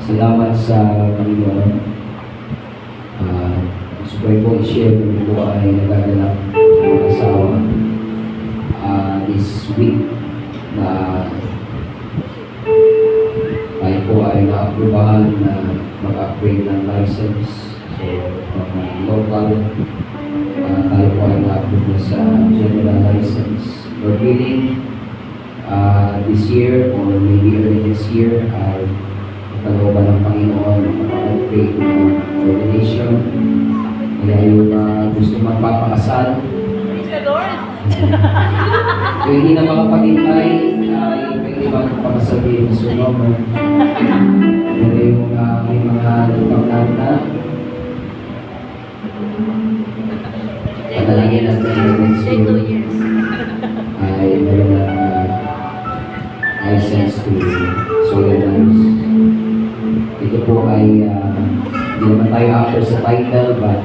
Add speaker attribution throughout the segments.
Speaker 1: Salamat sa Panginoon. Gusto ko rin po i-share kung po ay nagaganap sa mga asawa this week na tayo po ay na-aprobahan na mag-upgrade ng license. So, from local, tayo po ay na-approve na sa general license. We're willing this year or maybe early next year ay kalooban ng Panginoon mag-upgrade ng ordination. Kaya yung gusto magpapakasal,
Speaker 2: Praise the Lord!
Speaker 1: kung hindi na makapagintay, ay pwede magpapakasal kayo sa Nomer. Pero yung may mga nagpapakasal na, panalangin natin yung next
Speaker 2: Say 2
Speaker 1: year
Speaker 2: years.
Speaker 1: ay meron na license to solemnize. Ito po ay hindi naman tayo after sa title, but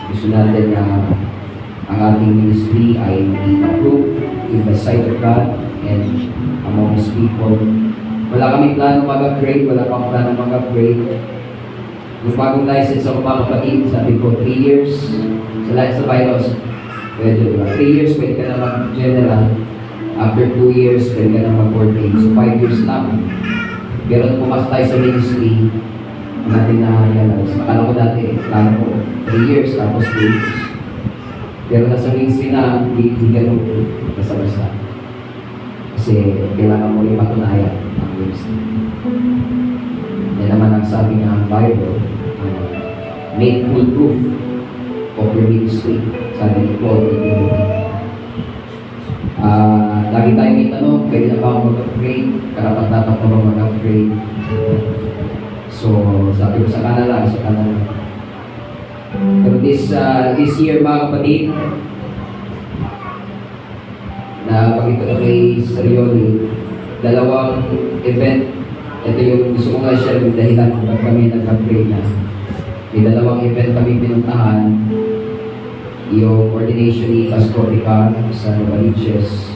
Speaker 1: gusto natin na ang ating ministry ay i-approve in the sight of God and among His people. Wala kaming plano mag-upgrade, wala pang plano mag-upgrade. Yung bagong license ako mga kapatid, sabi ko 3 years. Sa license sa bylaws, pwede diba? 3 years, pwede ka na mag-general. After 2 years, pwede ka na mag-ordain. So 5 years lang. Pero nung pumasok tayo sa ministry, natin na-realize. Akala ko dati, plano ko 3 years, tapos 2 years. Pero nasa ministry na, hindi ganun basta-basta. Kasi kailangan mo yung matunayan ang ministry. Yan naman ang sabi ng Bible, make full proof of your ministry. Sabi ni Paul, lagi tayo may tanong, pwede na ba ako mag-upgrade? Karapat-dapat na ba mag-upgrade? So, sabi ko sa kanila. Pero this year, mga kapatid, na pag ito na kay Sarioli, dalawang event. Ito yung gusto ko nga share yung dahilan kung ba't kami nag-upgrade na. May dalawang event kami pinuntahan. Yung ordination ni Pastor Ricardo sa Novaliches.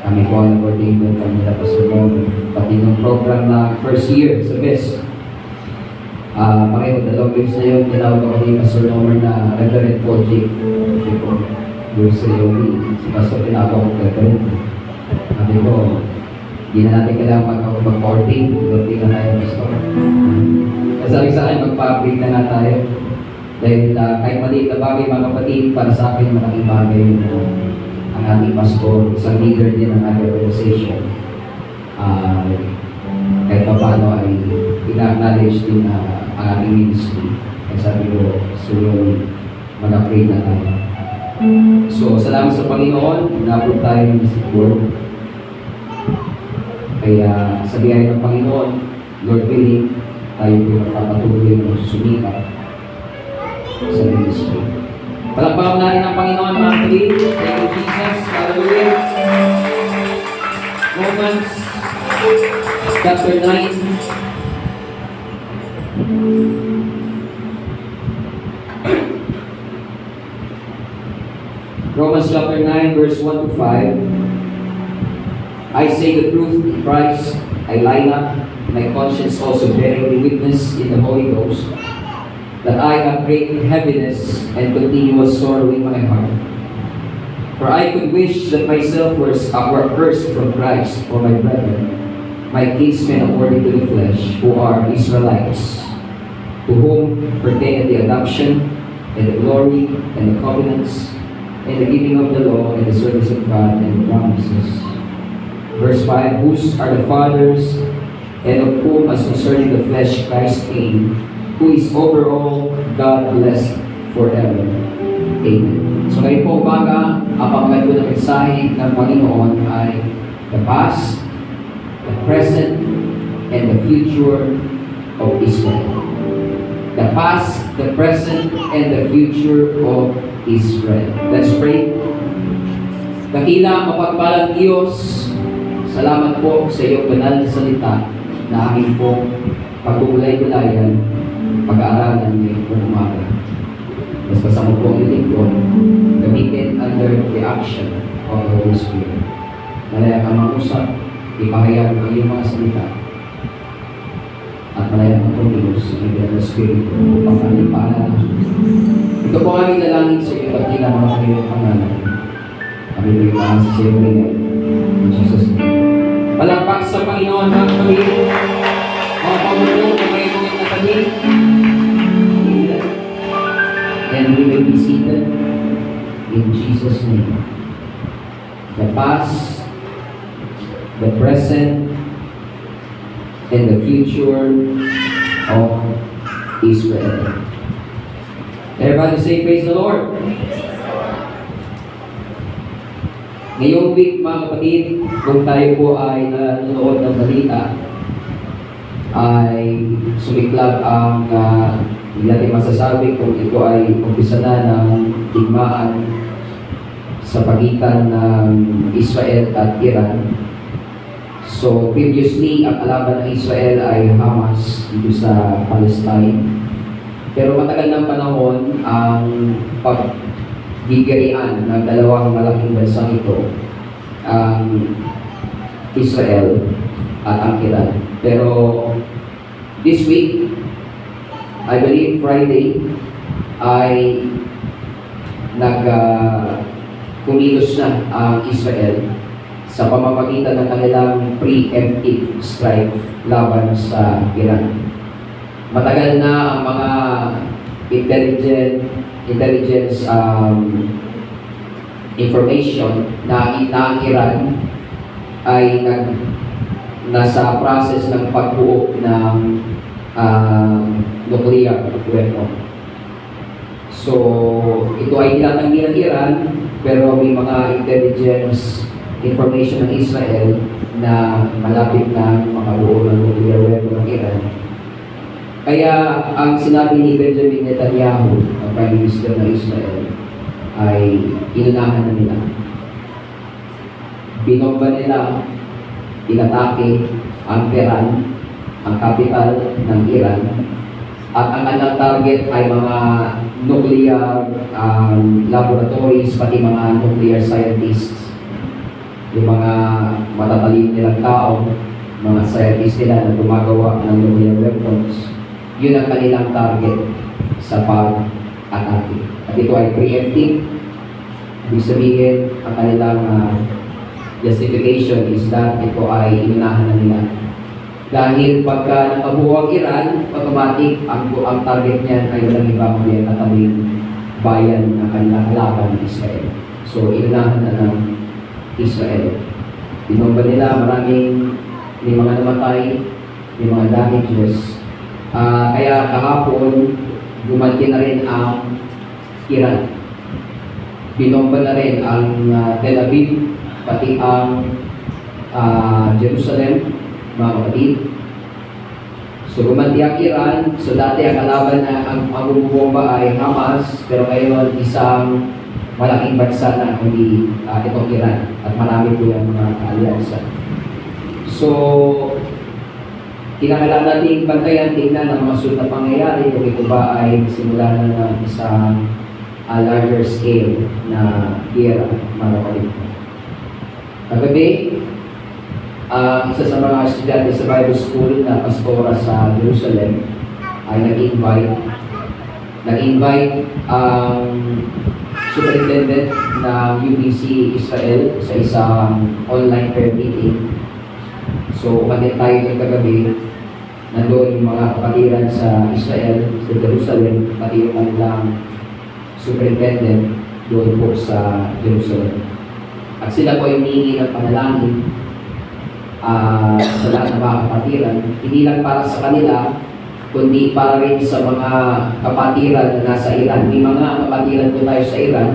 Speaker 1: Kami po ang nag-ordain doon kami na Pastor Mon. Pati yung program na first year sa BEST. Pakiho, dalawang weeks na yun, tinawag ako ni Pastor Nomer na Reverend Project. Sabi ko, yung sa Yogi, si Pastor tinawag ako Reverend. Sabi ko, hindi na natin kailangan mag-ordain, mag-ordain na tayo Pastor. Sabi sa akin, magpa-upgrade na nga tayo. Dahil kahit maliit na bagay mga kapatid, para sa akin malaking bagay yung ang ating pastor, isang leader din ng ating organization. Kahit pa paano ay ina-acknowledge din ang ating ministry. Kaya sabi ko, suyo mag-upgrade na tayo. So, salamat sa Panginoon, na-approve tayo ng Mystic Word. Kaya sa biyaya ng Panginoon, Lord willing, tayo po magpapatuloy ng susumikap sa ministry. Palakpakan natin ang Panginoon, mga kapatid. Thank you, Jesus. Hallelujah. Romans chapter 9. Romans chapter 9, verse 1 to 5. I say the truth in Christ, I lie not, my conscience also bearing me witness in the Holy Ghost, that I have great heaviness and continuous sorrow in my heart. For I could wish that myself were accursed from Christ for my brethren, my kinsmen according to the flesh, who are Israelites, to whom pertain the adoption, and the glory, and the covenants, and the giving of the law, and the service of God, and the promises. Verse 5, whose are the fathers, and of whom as concerning the flesh Christ came, who is over all, God blessed forever. Amen. So ngayon po umaga, ang pagkakat ko ng mensahe ng Panginoon ay the past, the present, and the future of Israel. The past, the present, and the future of Israel. Let's pray. Dakila, mapagpalang Diyos, salamat po sa iyong banal na salita na aking po pagkulay-kulayan, pag-aaralan ngayon po umaga. Basta sa mo po ang lingkod, gamitin under the action of the Holy Spirit. Malaya kang mag-usap, ipahayag ang iyong mga salita. at malayang ang Panginoos sa ibang Espiritu upang kanyang paalala. Ito po ang ilalangin sa iyo at ilang mga kanyang pangalan. Kami po yung mahal sa iyo ngayon. In Jesus' name. Palakpak sa Panginoon mga kapatid. Mga pamulong na may mga kapatid. And we will be seated in Jesus' name. The past, the present, and the future of Israel. Everybody say, praise the Lord. Ngayong week mga kapatid, kung tayo po ay nanonood ng balita, ay sumiklab ang hindi natin masasabi kung ito ay umpisa na ng digmaan sa pagitan ng Israel at Iran. So previously, ang kalaban ng Israel ay Hamas dito sa Palestine. Pero matagal ng panahon ang paggigirian ng dalawang malaking bansang ito, ang Israel at ang Iran. Pero this week, I believe Friday, ay kumilos na ang Israel sa pamamagitan ng kanilang preemptive strike laban sa Iran. Matagal na ang mga intelligence information na ang Iran ay nasa process ng pagbuo ng nuclear weapon. So, ito ay tinatanggi ng Iran, pero may mga intelligence information ng Israel na malapit na makabuo ng nuclear weapon ng Iran. Kaya ang sinabi ni Benjamin Netanyahu, ang Prime Minister ng Israel, ay inunahan na nila. Binomba nila, inatake ang Tehran, ang capital ng Iran, at ang kanilang target ay mga nuclear laboratories, pati mga nuclear scientists. Yung mga matatalino nilang tao, mga scientists nila na gumagawa ng nuclear weapons, yun ang kanilang target sa pag-atake. At ito ay preemptive. Ibig sabihin, ang kanilang justification is that ito ay inunahan na nila. Dahil pagka nakabuo ang Iran, automatic ang target niyan ay walang iba kundi ang katabing bayan ng kanilang kalaban ng Israel. So, inunahan na ng Israel. Binomba nila, may mga namatay, may mga damages. Kaya kahapon, gumanti na rin ang Iran. Binomba na rin ang Tel Aviv, pati ang Jerusalem, mga kapatid. So gumanti ang Iran. So dati ang kalaban na ang bumomba ay Hamas, pero ngayon isang malaking bansa na kundi itong Iran. At marami po yung mga kaalyansa. So kinakailangan natin bantayan, tingnan ang mga sunod na pangyayari kung ito ba ay simula na ng isang larger scale na gera, mga kapatid. Kagabi, isa sa mga estudyante sa Bible School na pastora sa Jerusalem ay nag-invite ang superintendent ng UBC Israel sa isang online prayer meeting. So, umatin tayo ng kagabi, nandoon yung mga kapatiran sa Israel, sa Jerusalem, pati yung kanilang superintendent doon po sa Jerusalem. At sila po ay humingi ng panalangin sa lahat ng mga kapatiran, hindi lang para sa kanila, kundi para rin sa mga kapatiran na nasa Iran. May mga kapatiran po tayo sa Iran,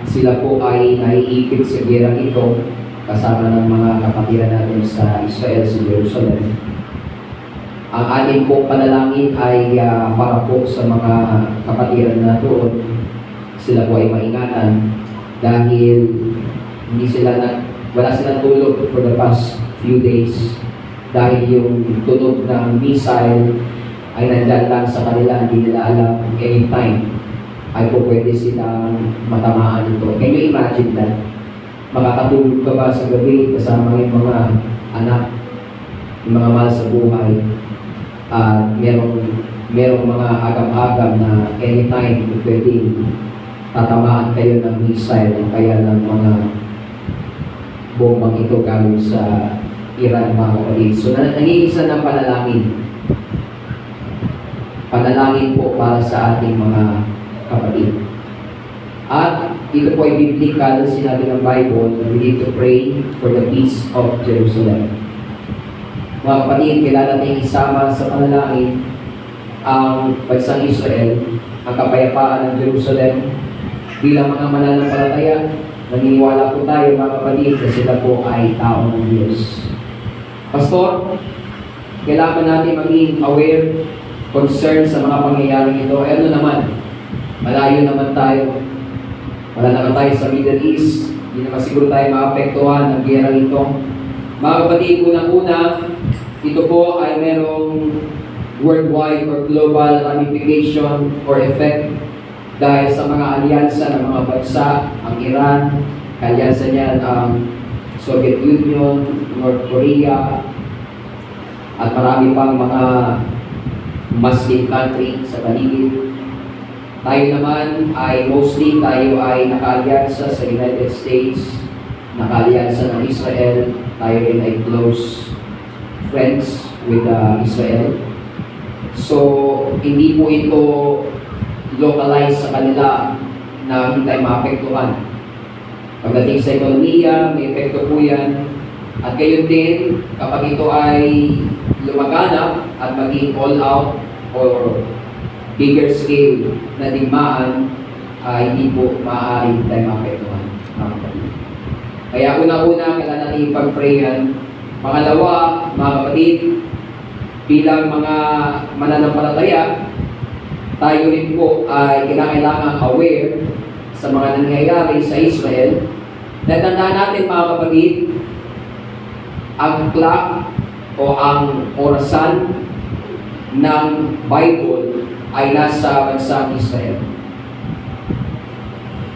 Speaker 1: sila po ay naiipit sa gerang ito, kasama ng mga kapatiran natin sa Israel, sa Jerusalem. Ang ating pong panalangin ay para po sa mga kapatiran na doon, sila po ay maingatan dahil wala silang tulog for the past few days dahil yung tunog ng missile ay nandyan lang sa kanila, hindi nila alam anytime ay po pwede silang matamaan ito. Can you imagine that? Makakatulog ka ba sa gabi kasama yung mga anak? yung mga mahal sa buhay, at merong mga agam-agam na anytime pwedeng tatamaan kayo ng missile o kaya ng mga bombang ito galing sa Iran, mga kapatid. So, nag-iisa ng panalangin. Panalangin po para sa ating mga kapatid. At ito po ay biblical, sinabi ng Bible, we need to pray for the peace of Jerusalem. Mga kapatid, kailangan natin isama sa panalangin ang bansang Israel, ang kapayapaan ng Jerusalem. Bilang mga mananampalataya, naniniwala po tayo mga kapatid na sila po ay tao ng Diyos. Pastor, kailangan natin maging aware, concerned sa mga pangyayaring ito. Ano naman, malayo naman tayo. Wala naman tayo sa Middle East. Hindi naman siguro tayo maapektuhan ng giyera ito. Mga kapatid, unang-una, ito po ay merong worldwide or global ramification or effect dahil sa mga alyansa ng mga bansa, ang Iran, alyansa niyan ang Soviet Union, North Korea, at marami pang mga Muslim country sa paligid. Tayo naman ay mostly tayo ay nakaalyansa sa United States, nakaalyansa ng Israel, tayo rin ay close friends with Israel. So, hindi po ito localized sa kanila na hindi tayo maapektuhan. Pagdating sa ekonomiya, may epekto po yan. At gayon din, kapag ito ay lumaganap at maging all out or bigger scale na digmaan, hindi po maaari tayo maapektuhan. Kaya una-una, kailangan natin ipag-prayan. Pangalawa, mga kapatid, bilang mga mananampalataya, tayo rin po ay kinakailangan aware sa mga nangyayari sa Israel. Tandaan natin mga kapatid, ang clock o ang orasan ng Bible ay nasa bansang Israel.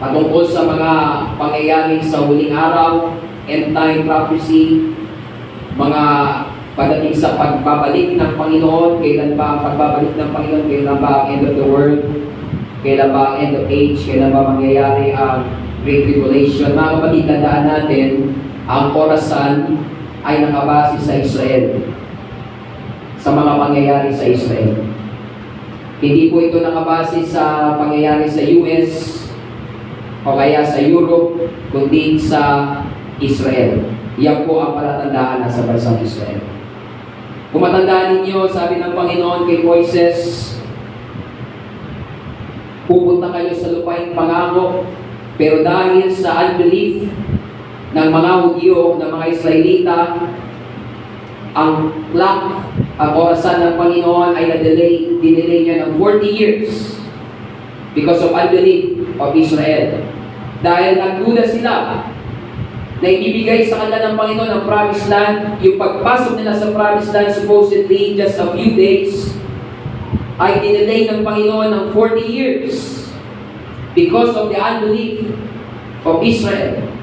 Speaker 1: Patungkol sa mga pangyayari sa huling araw, end time prophecy, mga pagdating sa pagbabalik ng Panginoon, kailan ba ang pagbabalik ng Panginoon, kailan ba ang end of the world, kailan ba ang end of age, kailan ba mangyayari ang Great Tribulation. Mga kapatid, tandaan natin, ang orasan ay nakabase sa Israel, sa mga pangyayari sa Israel. Hindi po ito nakabase sa pangyayari sa US o kaya sa Europe, kundi sa Israel. Yan po ang palatandaan sa bansang Israel. Kung matandaan ninyo, sabi ng Panginoon kay Moises, pupunta kayo sa lupaing pangako, pero dahil sa unbelief ng mga Hudyo, ng mga Israelita, ang clock, ang orasan ng Panginoon ay dinelay niya ng 40 years because of unbelief of Israel. Dahil nagduda sila na ibibigay sa kanila ng Panginoon ang promised land, yung pagpasok nila sa promised land supposedly just a few days, ay dinelay ng Panginoon ng 40 years because of the unbelief of Israel.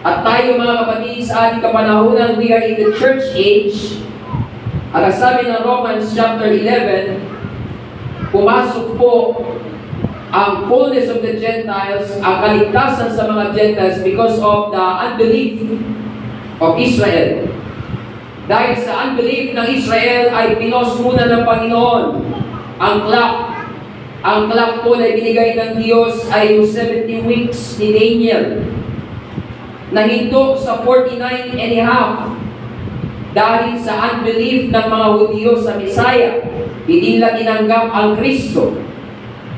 Speaker 1: At tayo mga kapatid, sa ating kapanahunan, we are in the church age. At ang sabi ng Romans chapter 11, pumasok po ang fullness of the Gentiles, ang kaligtasan sa mga Gentiles because of the unbelief of Israel. Dahil sa unbelief ng Israel ay pinos muna ng Panginoon ang clock. Ang clock po na binigay ng Diyos ay yung 70 weeks ni Daniel, nahinto sa 49 and a half dahil sa unbelief ng mga Hudyo sa Messiah. Hindi nila tinanggap ang Kristo.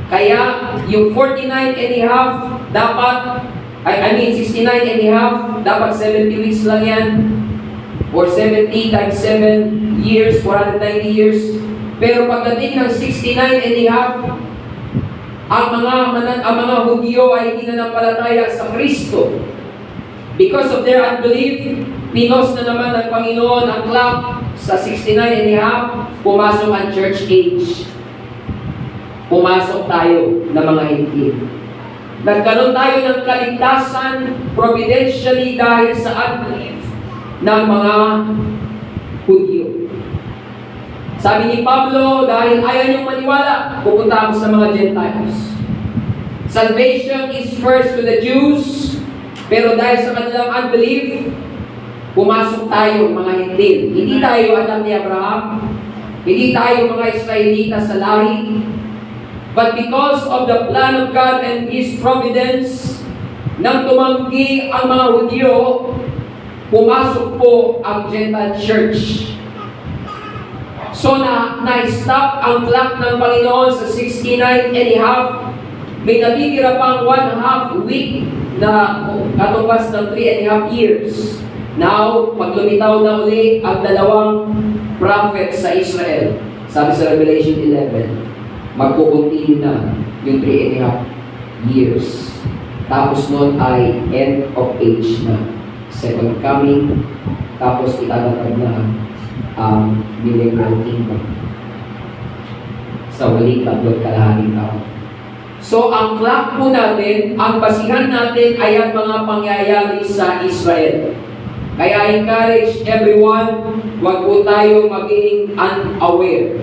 Speaker 1: Kaya yung 49 and a half dapat, 69 and a half, dapat 70 weeks lang yan. Or 70 times 7 years, 490 years. Pero pagdating ng 69 and a half, ang mga Hudyo ay hindi nanampalataya sa Kristo. Because of their unbelief, pinos na naman ng Panginoon ang clock sa 69 and a half, pumasok ang church age. Pumasok tayo na mga hindi. Nagkaroon tayo ng kaligtasan providentially dahil sa unbelief ng mga Hudyo. Sabi ni Pablo, dahil ayaw niyong maniwala, pupunta ako sa mga Gentiles. Salvation is first to the Jews, pero dahil sa kanilang unbelief, pumasok tayo mga Hintil. Hindi tayo anak ni Abraham, hindi tayo mga Israelita sa lahi, but because of the plan of God and His providence, nang tumanggi ang mga Hudyo, pumasok po ang Gentile Church. So na-stop ang clock ng Panginoon sa 69 and a half. May natitira pang 1.5 week na katumbas ng 3 and a half years. Now, pag lumitaw na uli ang dalawang prophet sa Israel, sabi sa Revelation 11, magkukunti na yung 3 and a half years. Tapos noon ay end of age na. Second coming, tapos itatapag na ang millennial kingdom. Sa waling 3 kalahating taon. So, ang clock po natin, ang basihan natin ay ang mga pangyayari sa Israel. Kaya encourage everyone, huwag po tayo maging unaware.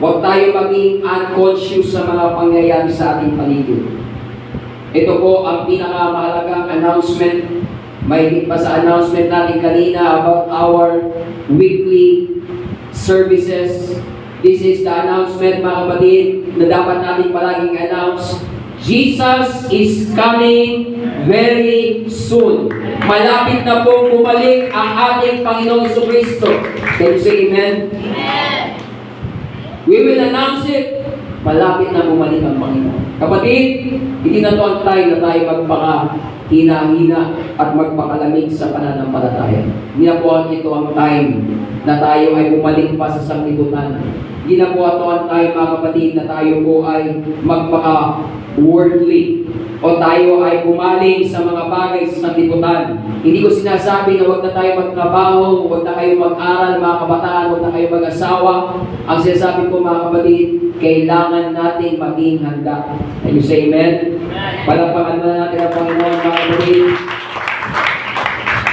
Speaker 1: Huwag tayo maging unconscious sa mga pangyayari sa ating paligid. Ito po ang pinakamahalagang announcement. May pa sa announcement natin kanina about our weekly services. This is the announcement, mga kapatid, na dapat natin palaging announce. Jesus is coming very soon. Malapit na po bumalik ang ating Panginoong Jesucristo. Can you say amen? Amen. We will announce it. Malapit na bumalik ang Panginoon. Kapatid, hindi na to ang time na tayo magpaka-hina-hina at magpakalamig sa pananampalataya. Hindi na po ito ang time na tayo ay bumalik pa sa sanglibutan. Hindi na po ito ang time, mga kapatid, na tayo po ay magpaka-worldly o tayo ay bumaling sa mga bagay sa sanglibutan. Hindi ko sinasabi na huwag na tayo magtrabaho, huwag na kayo mag-aral, mga kabataan, huwag na kayo mag-asawa. Ang sinasabi ko, mga kapatid, kailangan natin maging handa. Can you say amen? Palakpakan na natin ang Panginoon, mga kapatid.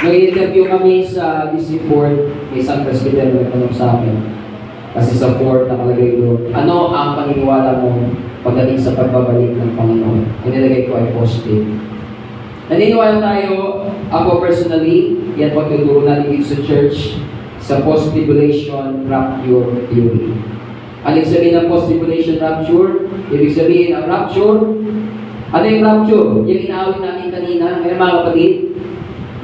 Speaker 1: Nag-interview kami sa DC Fort, may isang president na tanong sa akin. Kasi sa Fort nakalagay doon, ano ang paniniwala mo pagdating sa pagbabalik ng Panginoon? Ang nilagay ko ay positive. Naniniwala tayo, ako personally, yan pagtuturo natin dito sa church, sa post-tribulation rapture theory. Ano yung sabihin ng post-tribulation rapture? Ibig sabihin ang rapture, ano yung rapture? Yung inaawit natin kanina, ngayon mga kapatid,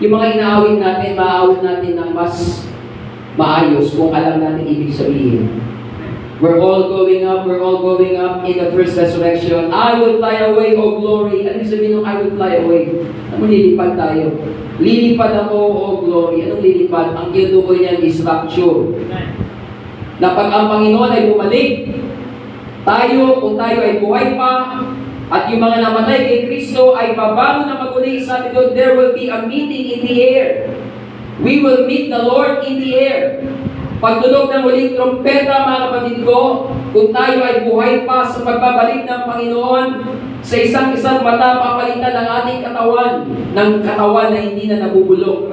Speaker 1: yung mga inaawit natin, maaawit natin ng mas maayos kung alam natin ibig sabihin. We're all going up in the first resurrection. I will fly away, O glory. Ano yung sabihin ng I will fly away? Ano lilipad tayo? Lilipad ako, O glory. Anong lilipad? Ang tinutukoy niyan is rapture. Na pag ang Panginoon ay bumalik, tayo, kung tayo ay buhay pa, at yung mga namatay kay Kristo ay babago na maguli sa atin doon, there will be a meeting in the air. We will meet the Lord in the air. Pagtunog ng muling trompeta, mga kapatid ko, kung tayo ay buhay pa sa pagbabalik ng Panginoon, sa isang mata, papalitan ng ating katawan, ng katawan na hindi na nabubulok,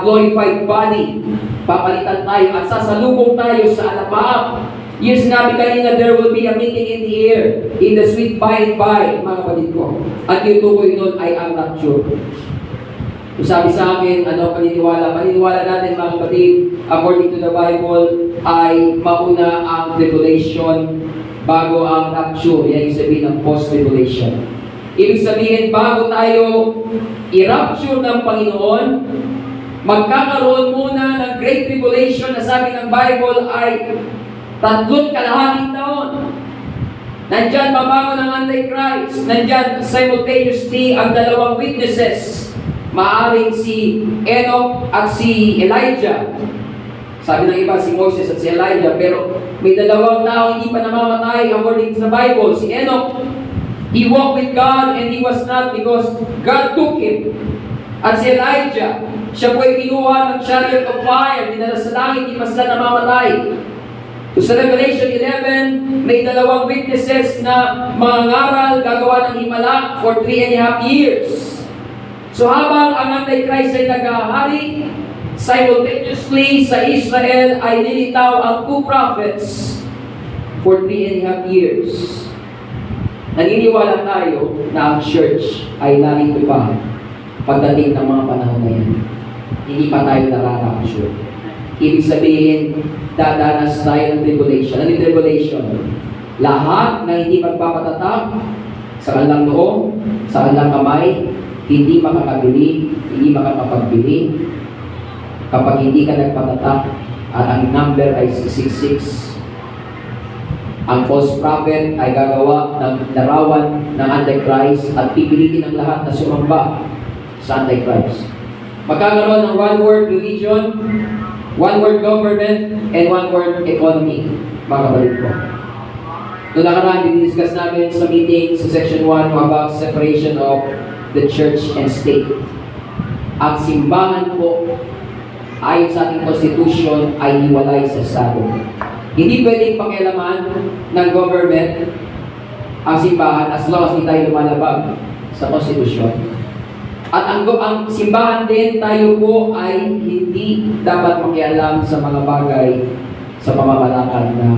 Speaker 1: glorified body. Papalitan tayo at sasalubong tayo sa alapaap. Yung sinabi kanina, there will be a meeting in the air, in the sweet by and by, mga kapatid ko. At yung tukoy nun ay ang rapture. So sabi sa akin, ano paniniwala? Paniniwala natin, mga kapatid, according to the Bible, ay mauna ang tribulation bago ang rapture. Yan yung sabihin ng post-tribulation. Ibig sabihin, bago tayo i-rapture ng Panginoon, magkakaroon muna ng Great Tribulation na sabi ng Bible ay 3 kalahating taon. Nandyan babago ng Antichrist. Nandyan simultaneously ang dalawang witnesses. Maaring si Enoch at si Elijah. Sabi ng iba, si Moses at si Elijah. Pero may dalawang tao hindi pa namamatay according to the Bible. Si Enoch, he walked with God and he was not because God took him. At si Elijah, siya po ay kinuha ng chariot of fire, dinala sa langit, hindi pa sila namamatay. So sa Revelation 11, may dalawang witnesses na mga ngaral gagawa ng himala for 3.5 years. So habang ang Antichrist ay naghahari, Simultaneously, sa Israel ay nilitaw ang two prophets for 3.5 years. Naniniwala tayo na ang church ay narito pa pagdating ng mga panahon na yan. Hindi pa tayo nakaka-assure. Ibig sabihin, dadanas tayo ng tribulation. Ano yung tribulation? Lahat na hindi magpapatatak sa kanilang noo, sa kanilang kamay, hindi makakabili, hindi makakapagbili. Kapag hindi ka nagpatatak at ang number ay 666, ang false prophet ay gagawa ng larawan ng Antichrist at pipilitin ang lahat na sumamba sa Antichrist. Magkakaroon ng one-world religion, one-world government, and one-world economy, mga kapatid ko. Noong nakaraan, dinidiscuss namin sa meeting sa section 1 about separation of the church and state. Ang simbahan po, ayon sa ating constitution, ay hiwalay sa Estado. Hindi pwedeng pakialaman ng government ang simbahan as long as hindi tayo lumalabag sa konstitusyon. At ang simbahan din, tayo po ay hindi dapat makialam sa mga bagay sa pamamalakad ng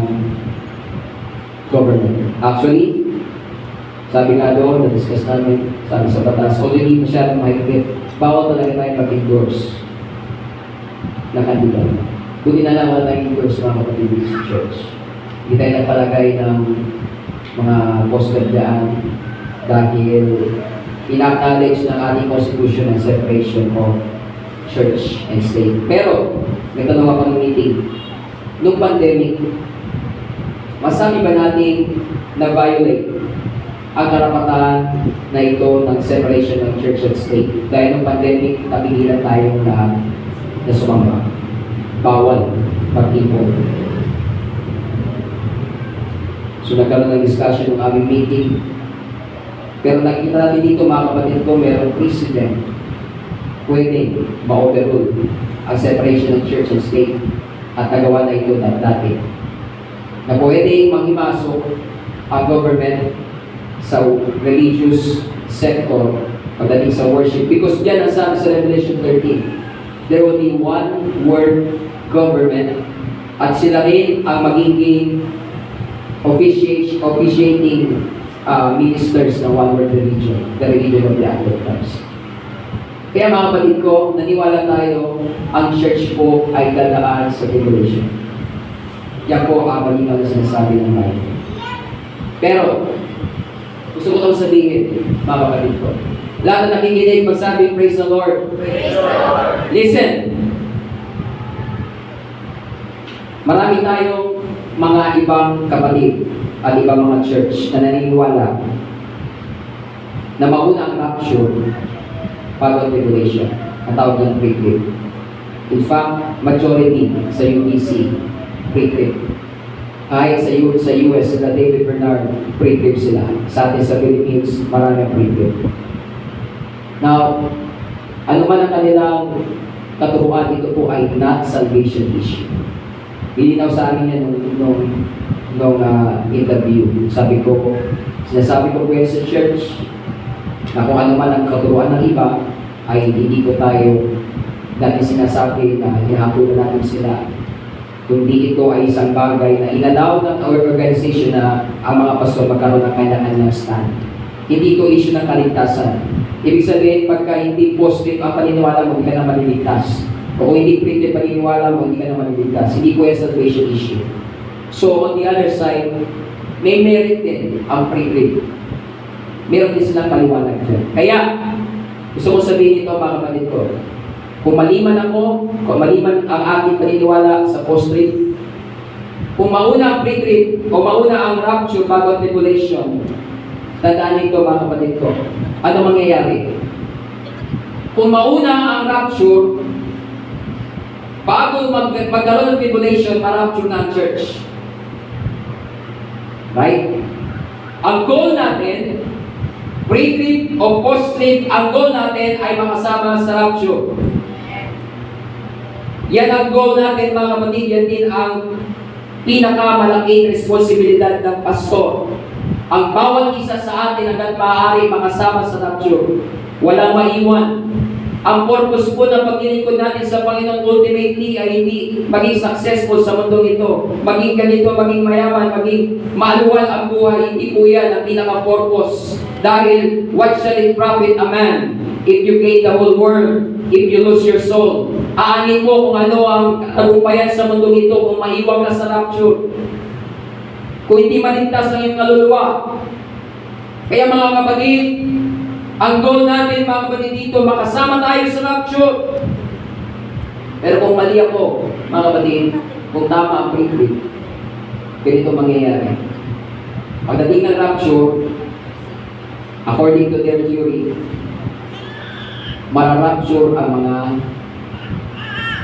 Speaker 1: government. Actually, sabi nga doon, na-discuss namin, sabi sa batas, kung hindi masyadong mahigpit, bawal talaga tayo mag-endorse na kandidat. Buti na lang wala tayong endorse mga kapatid sa church. Hindi tayo nagpalagay ng mga poster dyan dahil in-acknowledge ng ating constitution ang separation of church and state. Pero, nagtanong ako ng meeting, nung pandemic, masabi ba natin na-violate ang karapatan na ito ng separation ng church and state? Dahil nung pandemic, napigilan tayong lahat na sumamba. Bawal pag-ipon. So nagkaroon ng discussion ng aming meeting. Pero nakita natin dito mga kapatid ko, mayroong precedent. Pwede ma-overrule ang separation ng church and state at nagawa na ito dati. Na pwede manghimasok ang government sa religious sector pagdating sa worship. Because diyan ang sabi sa Revelation 13, there will be one world government at sila rin ang magiging officiating ministers ng one world religion, the religion of the Antichrist. Kaya mga kapatid ko, naniwala tayo, ang church po ay dadaan sa tribulation. Yan po ang malinaw na sinasabi ng Bible. Pero, gusto ko itong sabihin, mga kapatid ko. Lahat na nakikinig, magsabi, praise the Lord. Praise the Lord. Listen. Marami tayong mga ibang kapatid at ibang mga church na naniniwala na mauna ang rapture bago ang tribulation. Ang tawag ng pre-trib. In fact, majority sa UTC, pre-trib. Kahit sa US, sila David Bernard, pre-trib sila. Sa atin sa Philippines, marami ang pre-trib. Now, ano man ang kanilang katuruan, ito po ay not salvation issue. Bilinaw sa amin yan nung interview. Sinasabi ko po yan sa church, na kung ano man ang katuruan ng iba, ay hindi ko tayo dati sinasabi na hinahapunan natin sila. Kundi ito ay isang bagay na inalaw ng organization na ang mga pastor magkaroon ng kanya-kanyang stand. Hindi ito issue ng kaligtasan. Ibig sabihin, pagka hindi positive ang paniniwala mo, hindi ka na maliligtas. O kung hindi positive paniniwala mo, hindi ka na maliligtas. Hindi po yung salvation issue. So, on the other side, may merit din ang pre-trib. Meron din silang paliwanag dyan. Kaya, gusto ko sabihin ito mga kapatid ko, kung maliman ang ating paniniwala sa post-trib, kung mauna ang pre-trib, o mauna ang rapture bago ang tribulation, tandaan nito mga kapatid ko, ano mangyayari? Kung mauna ang rapture, bago magkaroon ng tribulation, ma-rapture na ang church. Right? Ang goal natin, pre-trib o post-trib, ang goal natin ay makasama sa rapture. Yan ang goal natin mga kapatid, yan din ang pinakamalaking responsibilidad ng pastor. Ang bawat isa sa atin hanggang maaari makasama sa rapture. Walang maiwan. Ang purpose po ng paglilingkod natin sa Panginoon ultimately ay hindi maging successful sa mundong ito. Maging ganito, maging mayaman, maging maluwal ang buhay. Hindi po yan ang pinaka-purpose. Dahil, what shall it profit a man if you gain the whole world, if you lose your soul? Aanin mo kung ano ang tagumpayan sa mundong ito kung maiwag ka sa rapture. Kung hindi maligtas ang iyong kaluluwa. Kaya mga kapatid, ang goal natin mga kapatid dito, makasama tayo sa rapture. Pero kung mali ako, mga kapatid, kung tama ang pre-trib, ganito mangyayari. Pagdating ng rapture, according to their theory, mararapture ang mga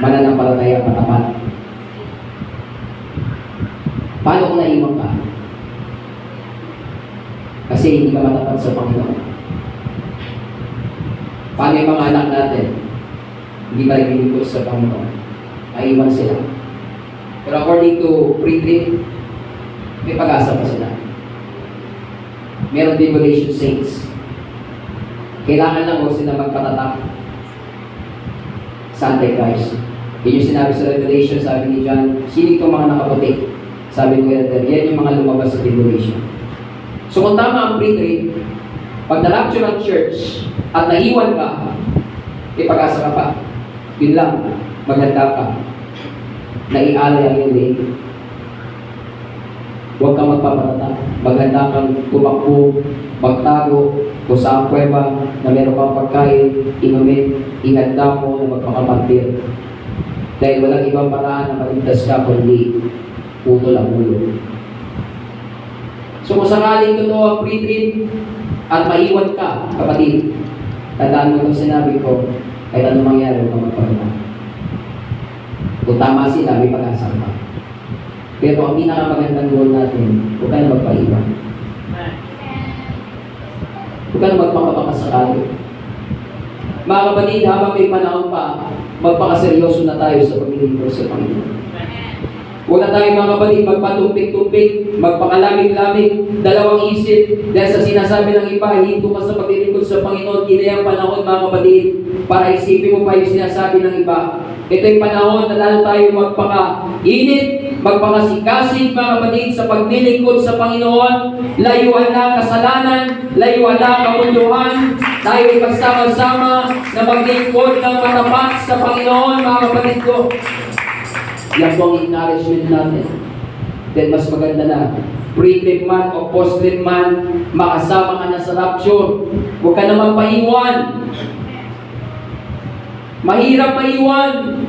Speaker 1: mananampalataya patapat. Paano kung naiwan ka? Kasi hindi ka matapat sa Panginoon. Paano yung mga anak natin? Hindi tayo binigos sa Panginoon. Naiwan sila. Pero according to pre-trib, may pag-asa pa sila. Meron tribulation saints. Kailangan lang huwag sila magpatatak sa Antichrist. Yun yung sinabi sa Revelation, sabi ni John, sino itong mga nakaputi? Sabi ni Elder, yan yung mga lumabas sa tribulation. So kung tama ang pre-trib, pag na-rapture ang church at naiwan ka, may pag-asa ka pa. Yun lang, maganda ka. Naialay ang iyong day. Huwag kang magpapatata. Maganda kang tumakbo, magtago, kung saan kuweba na meron kang pagkain, inumin, ihanda mo na magpakapantir. Dahil walang ibang paraan na maligtas ka kundi putol ang ulo. So kung sakaling totoo ang pre-trib at maiwan ka, kapatid, tandaan mo itong sinabi ko, kahit anong mangyari, huwag kang magpapatata. Kung tama sila, may pag-asa ka. Pero ang pinakamagandang goal natin, huwag ka na magpaiwan. Huwag ka na magpakapakasakali. Mga kapatid, habang may panahon pa, magpakaseryoso na tayo sa paglilingkod sa Panginoon. Huwag na tayo mga kapatid, magpatumpik-tumpik, magpakalamig-lamig, dalawang isip, dahil sa sinasabi ng iba, hinto ka sa paglilingkod sa Panginoon, ginayang panahon mga kapatid, para isipin mo pa yung sinasabi ng iba. Ito yung panahon na lalo tayo magpaka-init, magpakasikasig mga kapatid sa paglilingkod sa Panginoon, layuan na kasalanan, layuan na kamunduhan, tayo ay magsama-sama na maglingkod ng matapat sa Panginoon mga kapatid ko. Yan po ang encouragement natin. Then mas maganda na, pre-trib man o post-trib man, makasama ka na sa rapture. Huwag ka naman paiwan. Mahirap maiwan.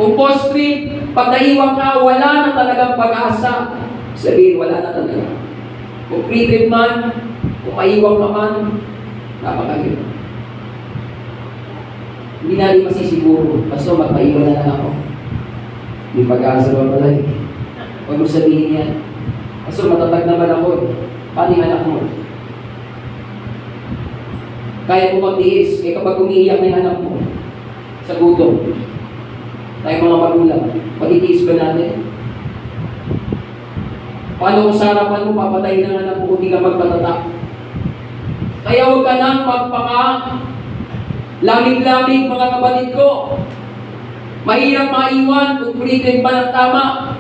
Speaker 1: Kung post-trib, pag naiwan ka, wala na talagang pag-asa. Sabihin, wala na talaga. Kung pre-trib man, kung maiwan ka man, napakaganda. Hindi na rin masisiguro. Basta magpaiwan na lang ako. May pag-asa ba pala eh. Huwag mo sabihin yan. Basta matatag naman ako eh. Paano yung anak mo? Kaya mo magtiis, eh kapag umiiyak na yung anak mo, sa gutom, tayo mga magulang, matitiis ba natin? Paano kung sa harapan mo, papatayin ng anak mo kung di ka magpatatak? Kaya huwag ka nang magpaka-lamig-lamig mga kapatid ko. Mahirap maiwan kung pre-trib pa ng tama.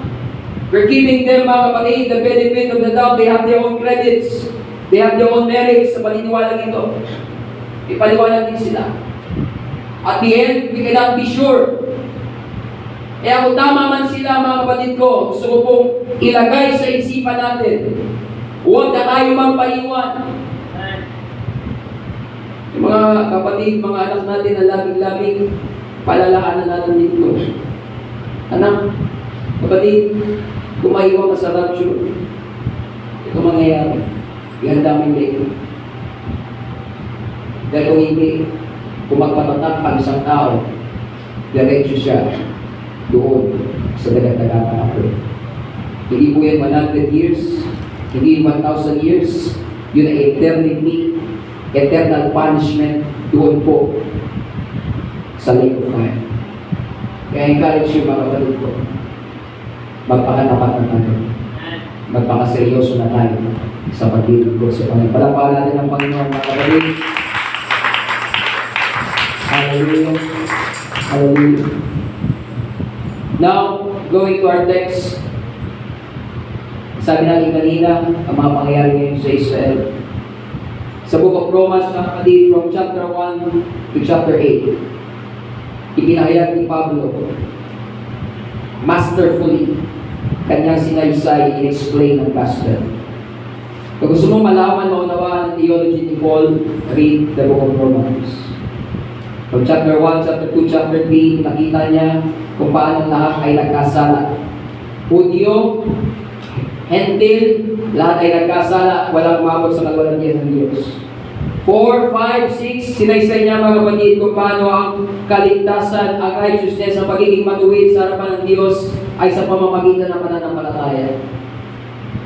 Speaker 1: We're giving them mga kapatid the benefit of the doubt. They have their own credits. They have their own merits sa paniniwalang ito. Ipaliwanag din sila. At the end, we cannot be sure. Kaya kung tama man sila mga kapatid ko, gusto ko pong ilagay sa isipan natin, huwag na tayo magpaiwan. Yung mga kapatid, mga anak natin na lamig-lamig, palalaanan natin dito. Anak, kapatid, kung maiwan ka sa rapture, ito mangyayari. Ihanda mo yung leg. Dahil kung hindi, kung magpatatak ang isang tao, diretso siya doon sa dagat-dagatan ako. Hindi po yan 100 years, hindi 1,000 years, yun ay eternity, eternal punishment doon po sa lake of fire. Kaya encourage yung mga kapatid ko, magpakatapat na tayo, magpakaseryoso na tayo sa paglilingkod sa Panginoon. Palakpakan natin ang Panginoon mga kapatid. Hallelujah. Hallelujah. Now, going to our text. Sabi natin kanina, ang mga pangyayari ngayon sa Israel. Sa Book of Romans, mga kapatid, from chapter 1 to chapter 8, ipinahayag ni Pablo masterfully kanyang sinaysay in-explain ng gospel. Kung gusto mong malaman, maunawaan ang theology ni Paul, read the Book of Romans. From chapter 1, chapter 2, chapter 3, nakita niya kung paano lahat ay nagkasala. Hudyo, Hentil, lahat ay nagkasala, walang umabot sa kaluwalhatian ng Diyos. 4, 5, 6, sinaysay niya mga kapatid kung paano ang kaligtasan, ang righteousness, ang pagiging matuwid sa harapan ng Diyos ay sa pamamagitan ng pananampalataya.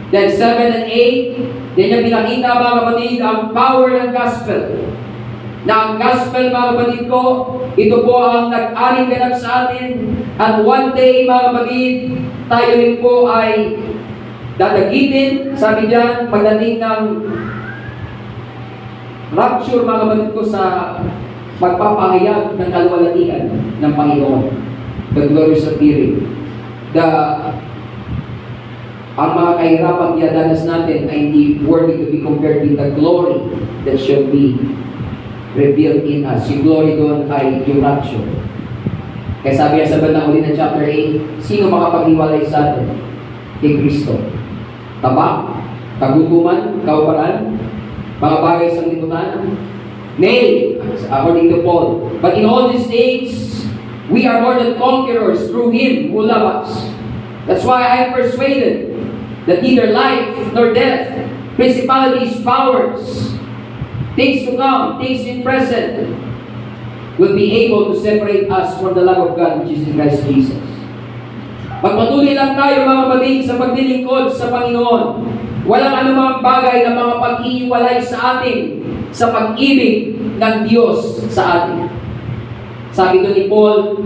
Speaker 1: Then 7 and 8, din niya pinakita mga kapatid ang power ng gospel. Na ang gospel mga kapatid ko, ito po ang nag-aring ganap sa atin. At one day mga kapatid, tayo rin po ay dadagitin, sabi diyan, pagdating ng rapture mga kapatid ko sa magpapahayag ng kaluwalhatian ng Panginoon. The glorious appearing. Ang mga kahirapang diadanas natin ay hindi worthy to be compared with the glory that shall be revealed in us. Yung glory doon ay yung rapture. Kaya sabi niya sa bandang huli ng chapter 8, sino makapaghiwalay sa atin? Kay Kristo. Tabak, kagutuman, kaubaran, mga bagay sa lipunan. Nay, according to Paul. But in all these things, we are more than conquerors through Him who loves us. That's why I am persuaded that neither life nor death, principalities, powers, things to come, things in present, will be able to separate us from the love of God which is in Christ Jesus. Magpatuloy lang tayo mga kapatid sa paglilingkod sa Panginoon. Walang anumang bagay na mga pag-iiwalay sa atin sa pag-ibig ng Diyos sa atin. Sabi doon ni Paul,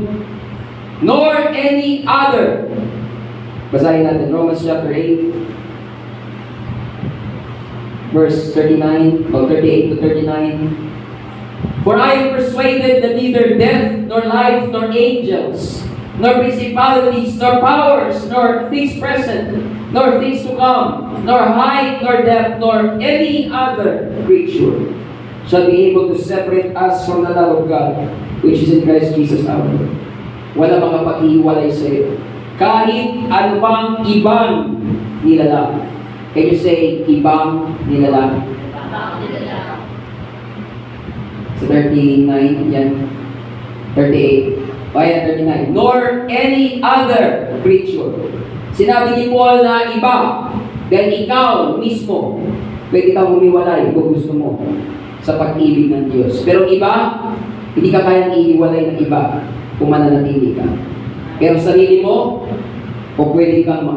Speaker 1: nor any other. Basahin natin Romans chapter 8, verse 39, or 38 to 39. For I am persuaded that neither death, nor life, nor angels, nor principalities, nor powers, nor things present, nor things to come, nor height, nor depth, nor any other creature shall be able to separate us from the love of God, which is in Christ Jesus our Lord. Wala mga pag-iwalay sa iyo. Kahit ano bang ibang nilalang. Can you say, ibang nilalang? Sa 39, yan. 38. Ayan, 39. Nor any other creature. Sinabi ni Paul na iba. Then ikaw mismo, pwede kang humiwalay kung gusto mo sa pag-ibig ng Diyos. Pero iba, hindi ka kayang iiwalay ng iba kung mananatili ka. Pero sarili mo, o pwede kang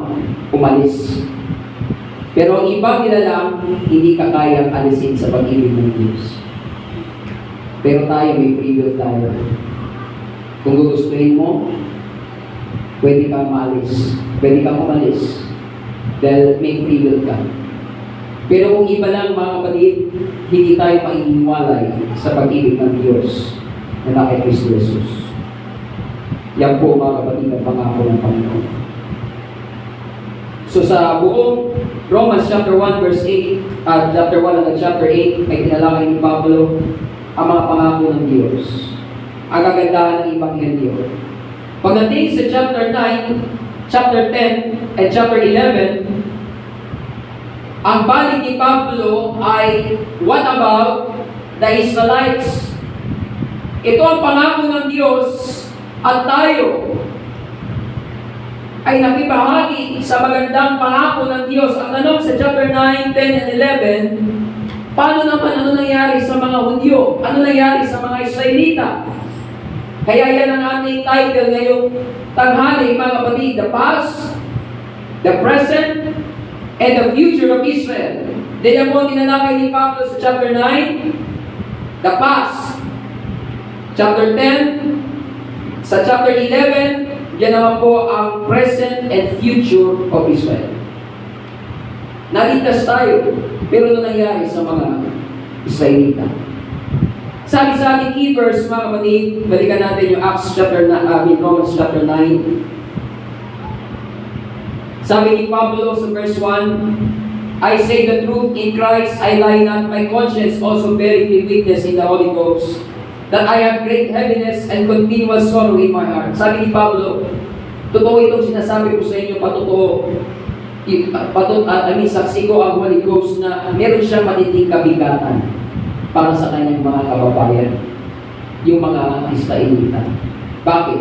Speaker 1: umalis. Pero ang ibang nilalang, hindi ka kayang alisin sa pag-ibig ng Diyos. Pero tayo, may free will tayo. Kung gugustuhin mo, pwede kang maalis. Pwede kang umalis. Dahil may free will ka. Pero kung iba lang mga kapatid, hindi tayo maiiwalay sa pag-ibig ng Diyos na kay Kristo Jesus. Yan po mga kapatid ang pangako ng Panginoon. So sa buong Romans chapter 1 verse 8 at chapter 1 at chapter 8 may tinalakay ni Pablo ang mga pangako ng Diyos. Ang kagandahan ng Ebanghelyo. Pagdating sa chapter 9, chapter 10, and chapter 11, ang balik ni Pablo ay what about the Israelites? Ito ang pangako ng Diyos at tayo ay nakibahagi sa magandang pangako ng Diyos. Ang tanong sa chapter 9, 10, and 11, paano naman ano nangyari sa mga Hudyo? Ano nangyari sa mga Israelita? Kaya yan ang ating title ngayong tanghali, mga kapatid, the past, the present, and the future of Israel. Diyan po ang tinalakay ni Pablo sa chapter 9, the past. Chapter 10, sa chapter 11, yan naman po ang present and future of Israel. Naligtas tayo, pero ano nangyari sa mga Israelita? Sabi sa ating key verse, mga kapatid, balikan natin yung Romans chapter 9. Sabi ni Pablo sa verse 1, I say the truth in Christ, I lie not, my conscience also bearing me witness in the Holy Ghost, that I have great heaviness and continual sorrow in my heart. Sabi ni Pablo, totoo itong sinasabi ko sa inyo, saksi ko ang Holy Ghost na meron siyang matinding kabigatan para sa kanyang mga kababayan, yung mga Israelita. Bakit?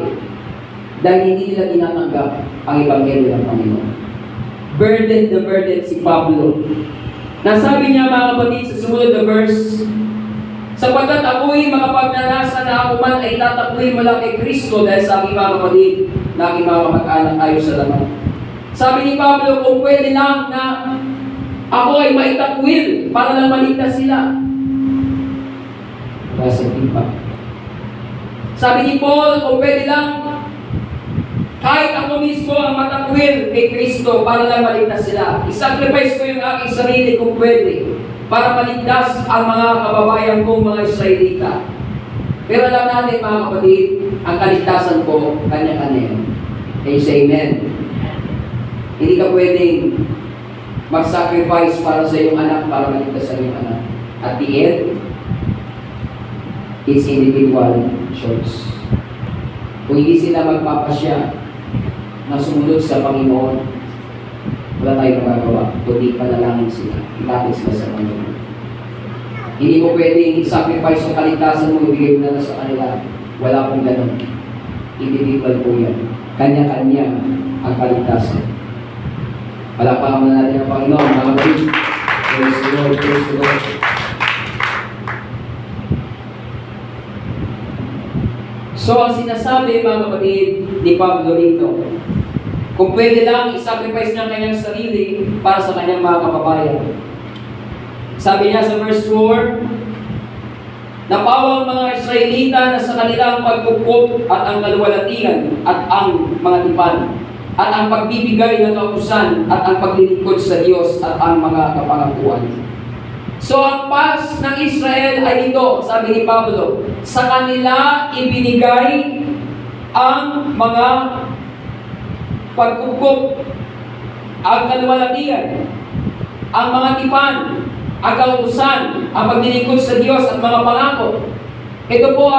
Speaker 1: Dahil hindi nila tinatanggap ang Ebanghelyo ng Panginoon. Burden the burden si Pablo. Nasabi niya, mga kapatid, sa sumunod na verse, sapagkat ako'y makapagnanasa na ako man ay tatakwin mula kay Kristo dahil sa aking mga kapatid na aking mga kamag-anak ayon sa laman. Sabi ni Pablo, kung pwede lang na ako ay maitakwil para lang maligtas sila. Kasi iba. Sabi ni Paul, kung pwede lang kahit ako mismo ang matakwil kay Kristo para lang maligtas sila. I-sacrifice ko yung aking sarili kung pwede para maligtas ang mga kababayan kong mga Israelita. Pero alam natin, mga kapatid, ang kaligtasan ko, kanya-kanya. Can you say amen? Hindi ka pwedeng mag-sacrifice para sa iyong anak para maligtas ang iyong anak. At the end, it's individual choice. Kung hindi sila magpapasya na sumunod sa Panginoon, wala tayong magagawa, kundi panalangin sila, ilapit sila sa Panginoon. Hindi mo pwedeng sacrifice ang kaligtasan mo, ibigay mo na sa kanila. Wala pong ganun. Individual po yan. Kanya-kanya ang kaligtasan. Palakpakan na natin ang Panginoon, mga kapatid. Praise the Lord, praise the Lord. So, ang sinasabi, mga kapatid, ni Pablo rito, kung pwede lang, isacrifice niya ang kanyang sarili para sa kanyang mga kababayan. Sabi niya sa verse 4, napawa ang mga Israelita na sa kanilang pagkukup at ang kaluwalhatian at ang mga tipan at ang pagbibigay ng kautusan at ang paglilingkod sa Diyos at ang mga kapangakuan. So, ang pas ng Israel ay ito, sabi ni Pablo, sa kanila ibinigay ang mga pagkukup, ang kaluwalhatian, ang mga tipan, ang kautusan, ang paglilingkod sa Diyos at mga pangako. Ito po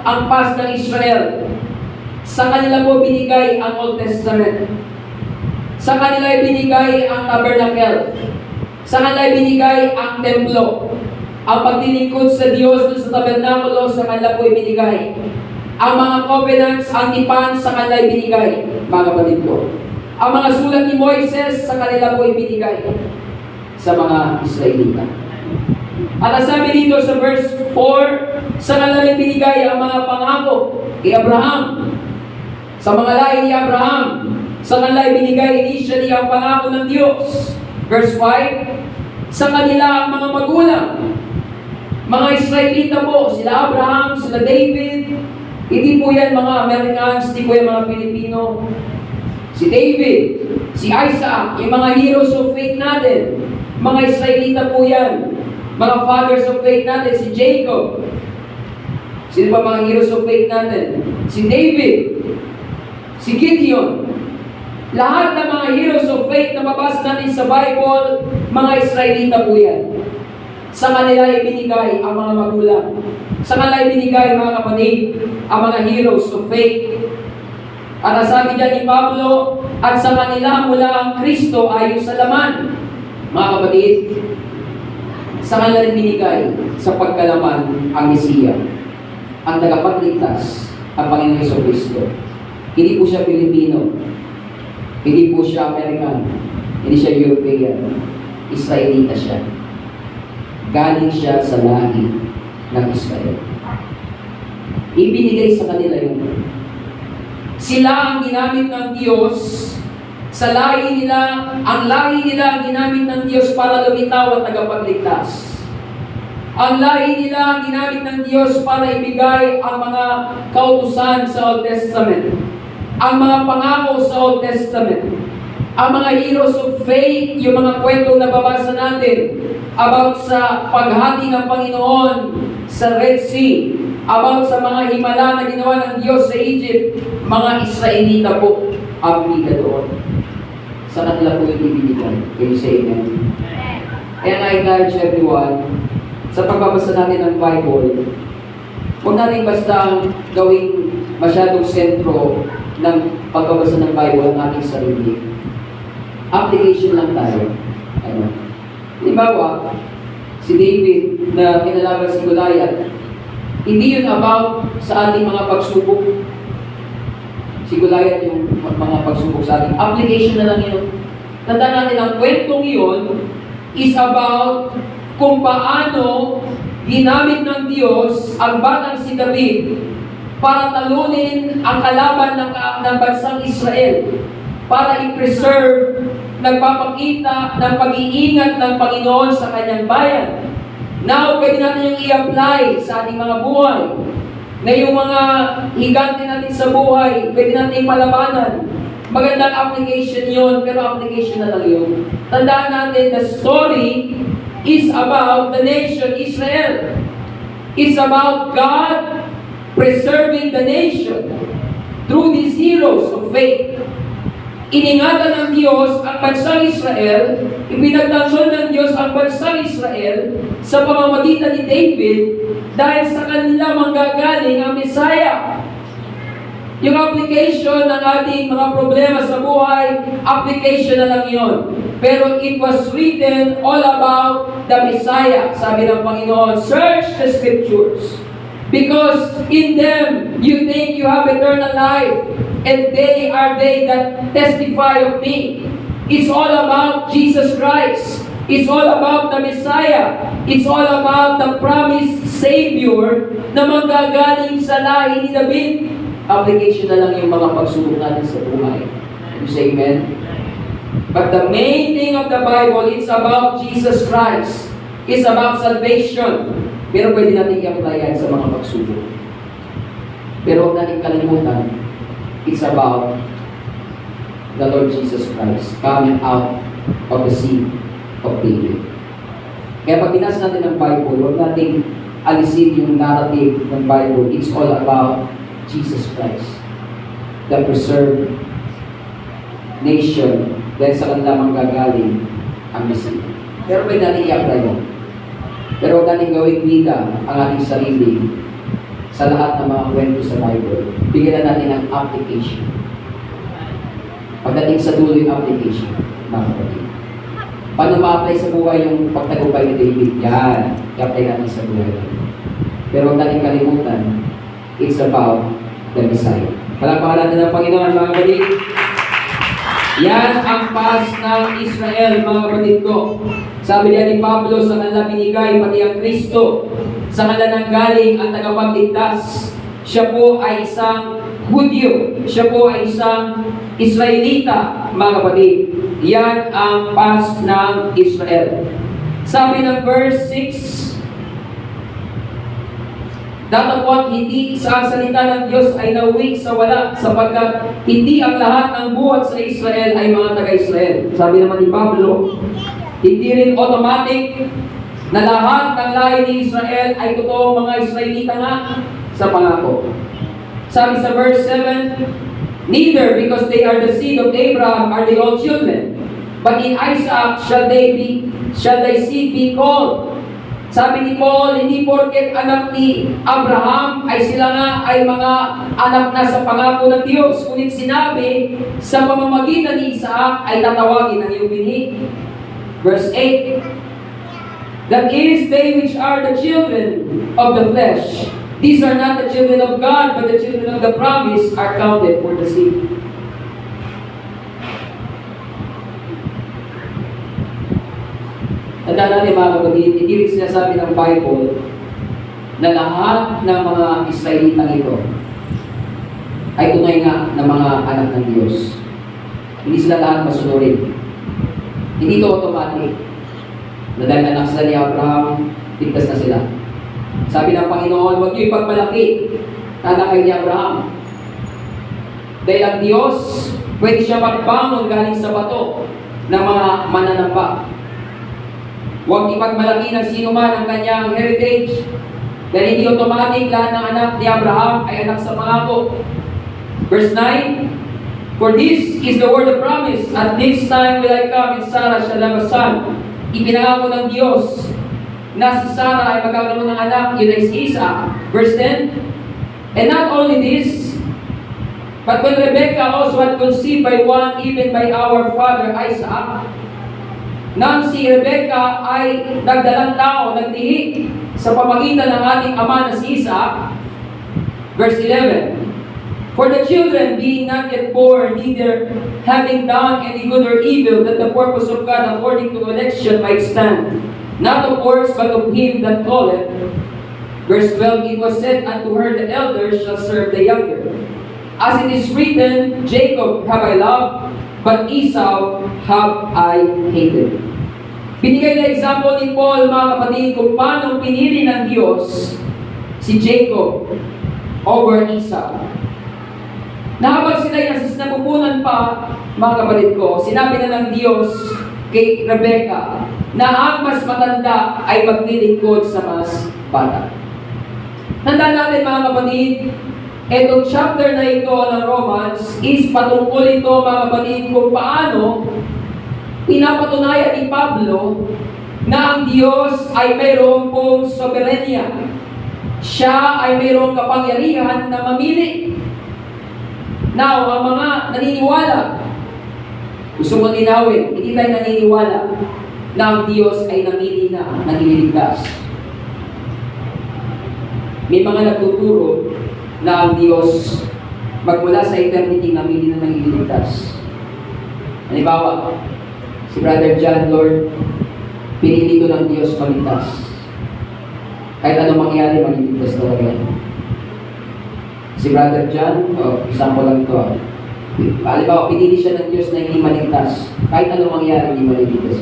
Speaker 1: ang pas ng Israel. Sa kanila po binigay ang Old Testament. Sa kanila ibinigay ang tabernacle. Sa kanila ibinigay ang templo. Ang paglilingkod sa Diyos sa tabernakulo, sa kanila po ibinigay. Ang mga covenants, ang tipan, sa kanila ibinigay, mga kapatid ko. Ang mga sulat ni Moises, sa kanila po ibinigay sa mga Israelita. At sabi dito sa verse 4, sa kanila ibinigay ang mga pangako kay Abraham. Sa mga lahi ni Abraham, sa kanila ibinigay initially ang pangako ng Diyos. Verse 5, sa kanila ang mga magulang, mga Israelita po, sila Abraham, sila David, hindi po yan mga Americans, hindi po yan mga Pilipino. Si David, si Isaac, yung mga heroes of faith natin, mga Israelita po yan. Mga fathers of faith natin, si Jacob. Sino ba mga heroes of faith natin? Si David, si Gideon. Lahat ng mga heroes of faith na mabasa natin sa Bible, mga Israelita po yan. Sa kanila ibinigay ang mga magulang. Sa kanila ibinigay, mga kapatid, ang mga heroes of faith. At sabi dyan ni Pablo, at sa kanila mula ang Kristo ayon sa laman. Mga kapatid, sa kanila rin binigay sa pagkalaman ang Mesiya, ang tagapagligtas, ang Panginoon Jesucristo. Hindi po siya Pilipino, hindi po siya American, hindi siya European, Israelita siya. Galing siya sa lahi ng Israel. Ibinigay sa kanila yun. Sila ang ginamit ng Diyos sa lahi nila, ang lahi nila ang ginamit ng Diyos para lumitaw at tagapagligtas. Ang lahi nila ang ginamit ng Diyos para ibigay ang mga kautusan sa Old Testament. Ang mga pangako sa Old Testament. Ang mga heroes of faith, yung mga kwentong nababasa natin about sa paghati ng Panginoon sa Red Sea, about sa mga himala na ginawa ng Diyos sa Egypt, mga Israelita po ang bida doon. Sa kanila po yung ibinigay. Can you say amen? And I encourage everyone, sa pagbabasa natin ng Bible, huwag natin basta gawing masyadong sentro ng pagbabasa ng Bible ang ating sarili. Application lang tayo. Ano? Halimbawa, si David na kinalaban si Goliath, hindi yun about sa ating mga pagsubok. Si Goliath yung mga pagsubok sa ating. Application na lang yun. Tandaan natin, ang kwentong yun is about kung paano ginamit ng Diyos ang batang si David para talunin ang kalaban ng bansang Israel, para i-preserve, nagpapakita ng pag-iingat ng Panginoon sa kanyang bayan. Now, pwede natin yung i-apply sa ating mga buhay. Na yung mga higante natin sa buhay, pwede natin palabanan. Magandang application yun, pero application na lang yun. Tandaan natin, the story is about the nation Israel. It's about God preserving the nation through these heroes of faith. Iningatan ng Diyos ang bansang Israel, ipinagtanggol ng Diyos ang bansang Israel sa pamamagitan ni David dahil sa kanila manggagaling ang Messiah. Yung application ng ating mga problema sa buhay, application na lang yun. Pero it was written all about the Messiah. Sabi ng Panginoon, search the Scriptures. Because in them, you think you have eternal life. And they are they that testify of me. It's all about Jesus Christ. It's all about the Messiah. It's all about the promised Savior na manggagaling sa lahi ni David. Application na lang yung mga pagsubok natin sa buhay. You say amen? But the main thing of the Bible, it's about Jesus Christ. It's about salvation. Pero pwede natin i-apply yan sa mga pagsubok. Pero huwag natin kalimutan, it's about the Lord Jesus Christ coming out of the seed of David. Kaya pag binasa natin ng Bible, huwag natin alisin yung narrative ng Bible. It's all about Jesus Christ, the preserved nation dahil sa kanila manggagaling ang Messiah. Pero pwede natin i-apply mo. Pero huwag natin gawing bida ang ating sarili sa lahat ng mga kwento sa Bible. Bigyan na natin ng application. Pagdating sa dulo yung application, mga kapatid. Paano ma-apply sa buhay yung pagtagumpay ni David? Yan. I-apply natin sa buhay. Pero huwag natin kalimutan, it's about the Messiah. Palakpakan natin ng Panginoon, mga kapatid. Yan ang pas ng Israel, mga kapatid ko. Sabi niya ni Pablo, sa kanila binigay pati ang Kristo. Sa kanila nanggaling ang tagapagligtas. Siya po ay isang Hudyo. Siya po ay isang Israelita, mga kapatid. Yan ang pas ng Israel. Sabi ng verse 6, datapwat hindi sa salita ng Diyos ay nauwi sa wala, sapagkat hindi ang lahat ng buhat sa Israel ay mga taga-Israel. Sabi naman ni Pablo, hindi rin automatic na lahat ng lahi ni Israel ay totoong mga Israelita nga sa pangako. Sabi sa verse 7, neither because they are the seed of Abraham are they all children, but in Isaac shall thy seed be called. Sabi ni Paul, hindi porket anak ni Abraham ay sila nga ay mga anak na sa pangako ng Diyos. Ngunit sinabi, sa pamamagitan ni Isaac ay tatawagin ang iyong binhi. Verse 8, that is, they which are the children of the flesh. These are not the children of God, but the children of the promise are counted for the seed. Tandaan natin, mga kapatid, hindi rin sinasabi ng Bible na lahat ng mga Israelitang ito ay tunay nga na mga anak ng Diyos. Hindi sila lahat masunurin. Hindi ito automatic. Na dahil anak sila ni Abraham, ligtas na sila. Sabi ng Panginoon, huwag niyo ipagmalaki anak kayo ni Abraham. Dahil ang Diyos, pwede siya magbangon galing sa bato ng mga mananamba. Huwag ipagmalaki ng sino man ang kanyang heritage. Dahil hindi automatic lahat ng anak ni Abraham ay anak sa pangako. Verse 9, "For this is the word of promise, at this time will I come and Sarah shall have a son." Ipinangako ng Diyos na si Sarah ay magkakaroon ng anak, yun ay si Isaac. Verse 10, "And not only this, but when Rebekah also had conceived by one, even by our father Isaac," nang si Rebekah ay nagdalang tao, nagtihi sa pamagitan ng ating ama na si Isaac. Verse 11, "For the children being not yet born, neither having done any good or evil, that the purpose of God according to election might stand, not of works, but of him that calleth." Verse 12, "It was said unto her, the elder shall serve the younger. As it is written, Jacob have I loved, but Esau have I hated." Binigay na example ni Paul, mga kapatid, kung paano pinili ng Diyos si Jacob over Esau. Na habang sila'y napupunan pa, mga kapatid ko, sinabi na ng Diyos kay Rebekah na ang mas matanda ay maglilingkod sa mas bata. Tandaan natin, mga kapatid, itong chapter na ito ng Romans is patungkol ito, mga kapatid, kung paano pinapatunayan ni Pablo na ang Diyos ay mayroong pong soberenya. Siya ay mayroong kapangyarihan na mamili. Now, ang mga naniniwala, gusto mo linawin, hindi tayo naniniwala na ang Diyos ay namili na ng ililigtas. May mga nagtuturo na ang Diyos magmula sa eternity namili na ng ililigtas. Halimbawa, si Brother John, Lord, pinili ko ng Diyos maligtas. Kahit anong mangyari, maliligtas talaga. Si Brother John, example lang ito. Halimbawa, pinili siya ng Diyos na hindi maligtas. Kahit anong mangyari, hindi maliligtas.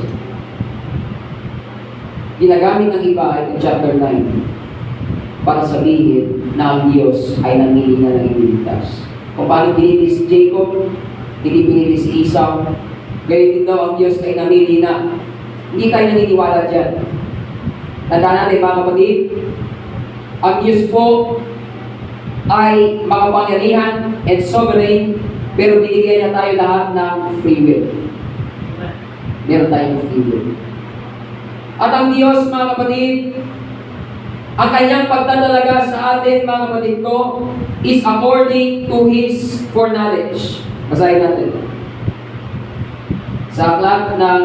Speaker 1: Ginagamit ng iba ay chapter 9 para sabihin na ang Diyos ay namili na ng ililigtas. Kung paano pinili si Jacob, hindi pinili si Esau, gayon din daw ang Diyos ay namili na. Hindi tayo naniniwala dyan. Tandaan natin, mga kapatid, ang Diyos po ay makapangyarihan and sovereign, pero binigyan niya tayo lahat ng free will. Meron tayong free will. At ang Diyos, mga kapatid, ang kanyang pagtatalaga sa atin, mga kapatid ko, is according to His foreknowledge. Basahin natin. Sa aklat ng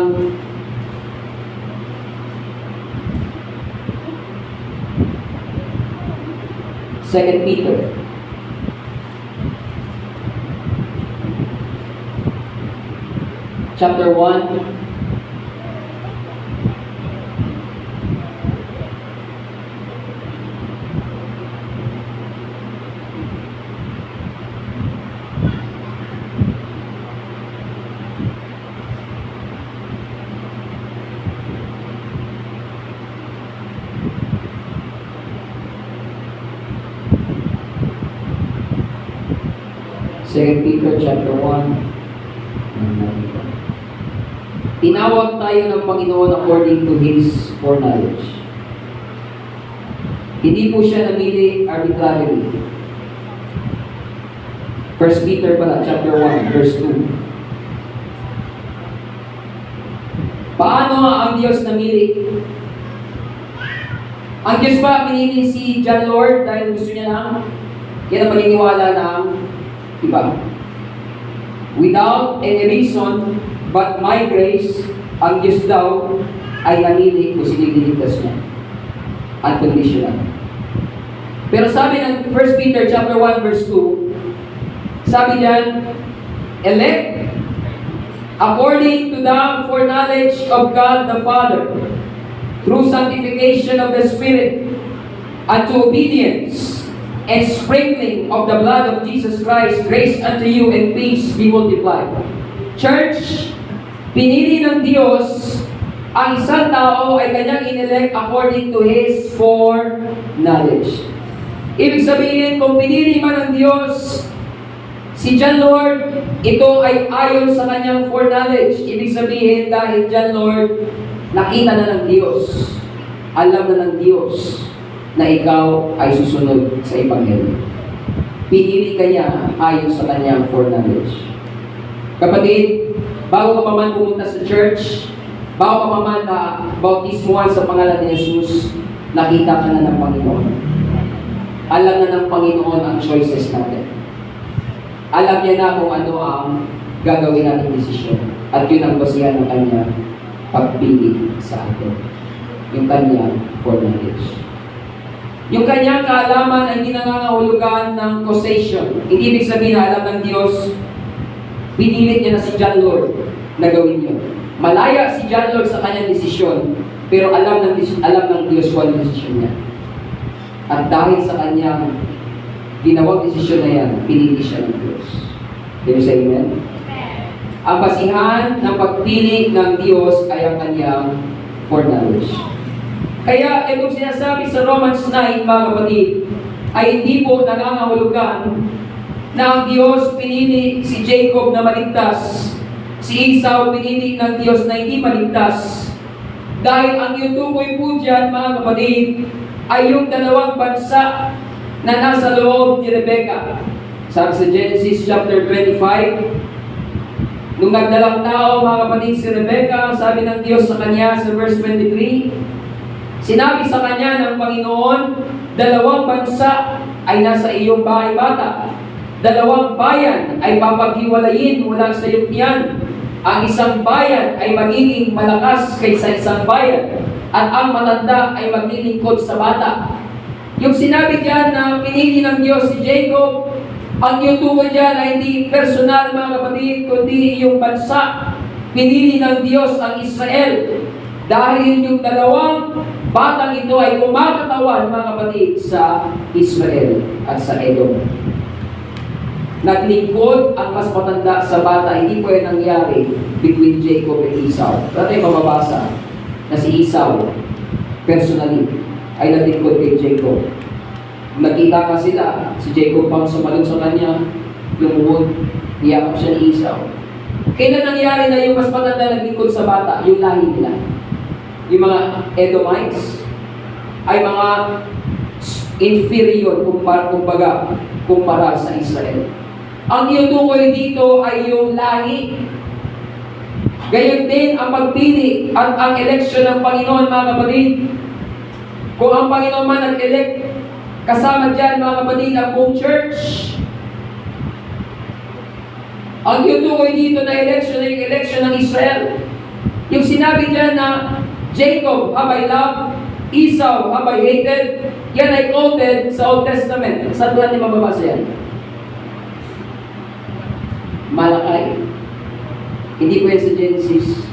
Speaker 1: Second Peter. Chapter 1. Second Peter chapter 1. Tinawag tayo ng Panginoon according to His foreknowledge. Hindi po siya namili arbitrarily. First Peter pala, chapter 1, verse 2. Paano ang Diyos namili? Ang Diyos ba pinili si John Lord dahil gusto niya lang? Yan ang paniniwala ng iba. Without any reason but my grace, ang Diyos daw ay namili kung siniligtas niya. Unconditional. Pero sabi ng 1 Peter chapter 1 verse 2, sabi diyan, elect according to the foreknowledge of God the Father, through sanctification of the Spirit, unto obedience and sprinkling of the blood of Jesus Christ, grace unto you and peace be multiplied. Church, pinili ng Diyos ang isang tao ay kanyang inelect according to His foreknowledge. Ibig sabihin, kung pinili man ng Diyos si John Lord, ito ay ayon sa kanyang foreknowledge. Ibig sabihin, dahil John Lord, nakita na ng Diyos, alam na ng Diyos na ikaw ay susunod sa Ebanghelyo. Pinili ka niya ayon sa kanyang foreknowledge. Kapatid, bago ka pa man pumunta sa church, bago ka pa man na bautismuhan sa pangalan ni Jesus, nakita ka na ng Panginoon. Alam na ng Panginoon ang choices natin. Alam niya na kung ano ang gagawin nating desisyon. At yun ang basihan ng kanyang pagpili sa atin. Yung kanyang foreknowledge. Yung kanyang kaalaman ay hindi nangangahulugan ng causation. Hindi ibig sabihin na alam ng Diyos, pinilit niya na si John Lord na gawin yun. Malaya si John Lord sa kanyang desisyon, pero alam ng Diyos kung ano desisyon niya. At dahil sa kanyang ginawang desisyon na yan, pinili siya ng Diyos. Can you say amen? Ang basihan ng pagpili ng Diyos ay ang kanyang foreknowledge. Kaya, itong sinasabi sa Romans 9, mga kapatid, ay hindi po nangangahulugan na ang Diyos pinili si Jacob na maligtas, si Esau pinili ng Diyos na hindi maligtas. Dahil ang yutukoy po dyan, mga kapatid, ay yung dalawang bansa na nasa loob ni Rebecca. Sabi sa Genesis chapter 25, nung nagdalang tao, mga kapatid, si Rebecca, sabi ng Diyos sa kanya sa verse 23, sinabi sa kanya ng Panginoon, dalawang bansa ay nasa iyong bahay bata. Dalawang bayan ay papaghiwalayin mula sa iyong tiyan. Ang isang bayan ay magiging malakas kaysa isang bayan, at ang matanda ay maglilingkod sa bata. Yung sinabi diyan na pinili ng Diyos si Jacob, ang yutukoy diyan ay hindi personal, mga kapatid, kundi yung bansa. Pinili ng Diyos ang Israel. Dahil yung dalawang batang ito ay kumakatawan, mga kapatid, sa Israel at sa Edom. Naglingkod ang mas matanda sa bata. Hindi po yan nangyari between Jacob and Esau. Pero tayo mababasa na si Esau, personally, ay naglingkod kay Jacob. Nakita nga sila, si Jacob pang sumalun sa kanya, lumuhod, niyakap siya ni Esau. Kailan nangyari na yung mas matanda naglingkod sa bata? Yung lahi nila. Yung mga Edomites ay mga inferior kumpara sa Israel. Ang iyutukoy dito ay yung lahi. Gayon din ang pagpili at ang eleksyon ng Panginoon, mga kapatid. Kung ang Panginoon man nag-elect, kasama dyan, mga kapatid, ang buong church. Ang iyutukoy dito na eleksyon ay yung eleksyon ng Israel. Yung sinabi dyan na Jacob have I loved, Esau have I hated, yan ay quoted sa Old Testament. Saan ba natin mababasa yan? Malakay. Hindi po yan sa Genesis.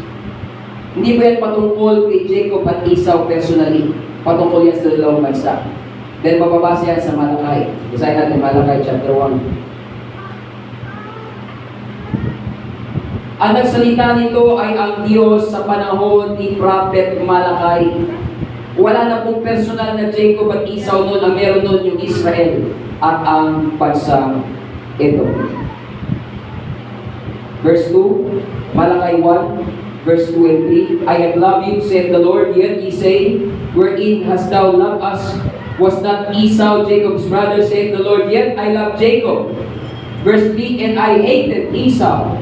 Speaker 1: Hindi po yan patungkol kay Jacob at Esau personally. Patungkol yan sa dalawang bansa. Then mababasa yan sa Malakay. Basahin natin Malakay chapter 1. Ang nagsalita nito ay ang Diyos sa panahon ni Prophet Malakay. Wala na pong personal na Jacob at Esau noon. Ang meron noon yung Israel at ang bansang Edom. Verse 2, Malakay 1, verse 2 and 3, I have loved you, said the Lord, yet ye say, wherein hast thou loved us? Was not Esau Jacob's brother, said the Lord, yet I love Jacob. Verse 3, and I hated Esau,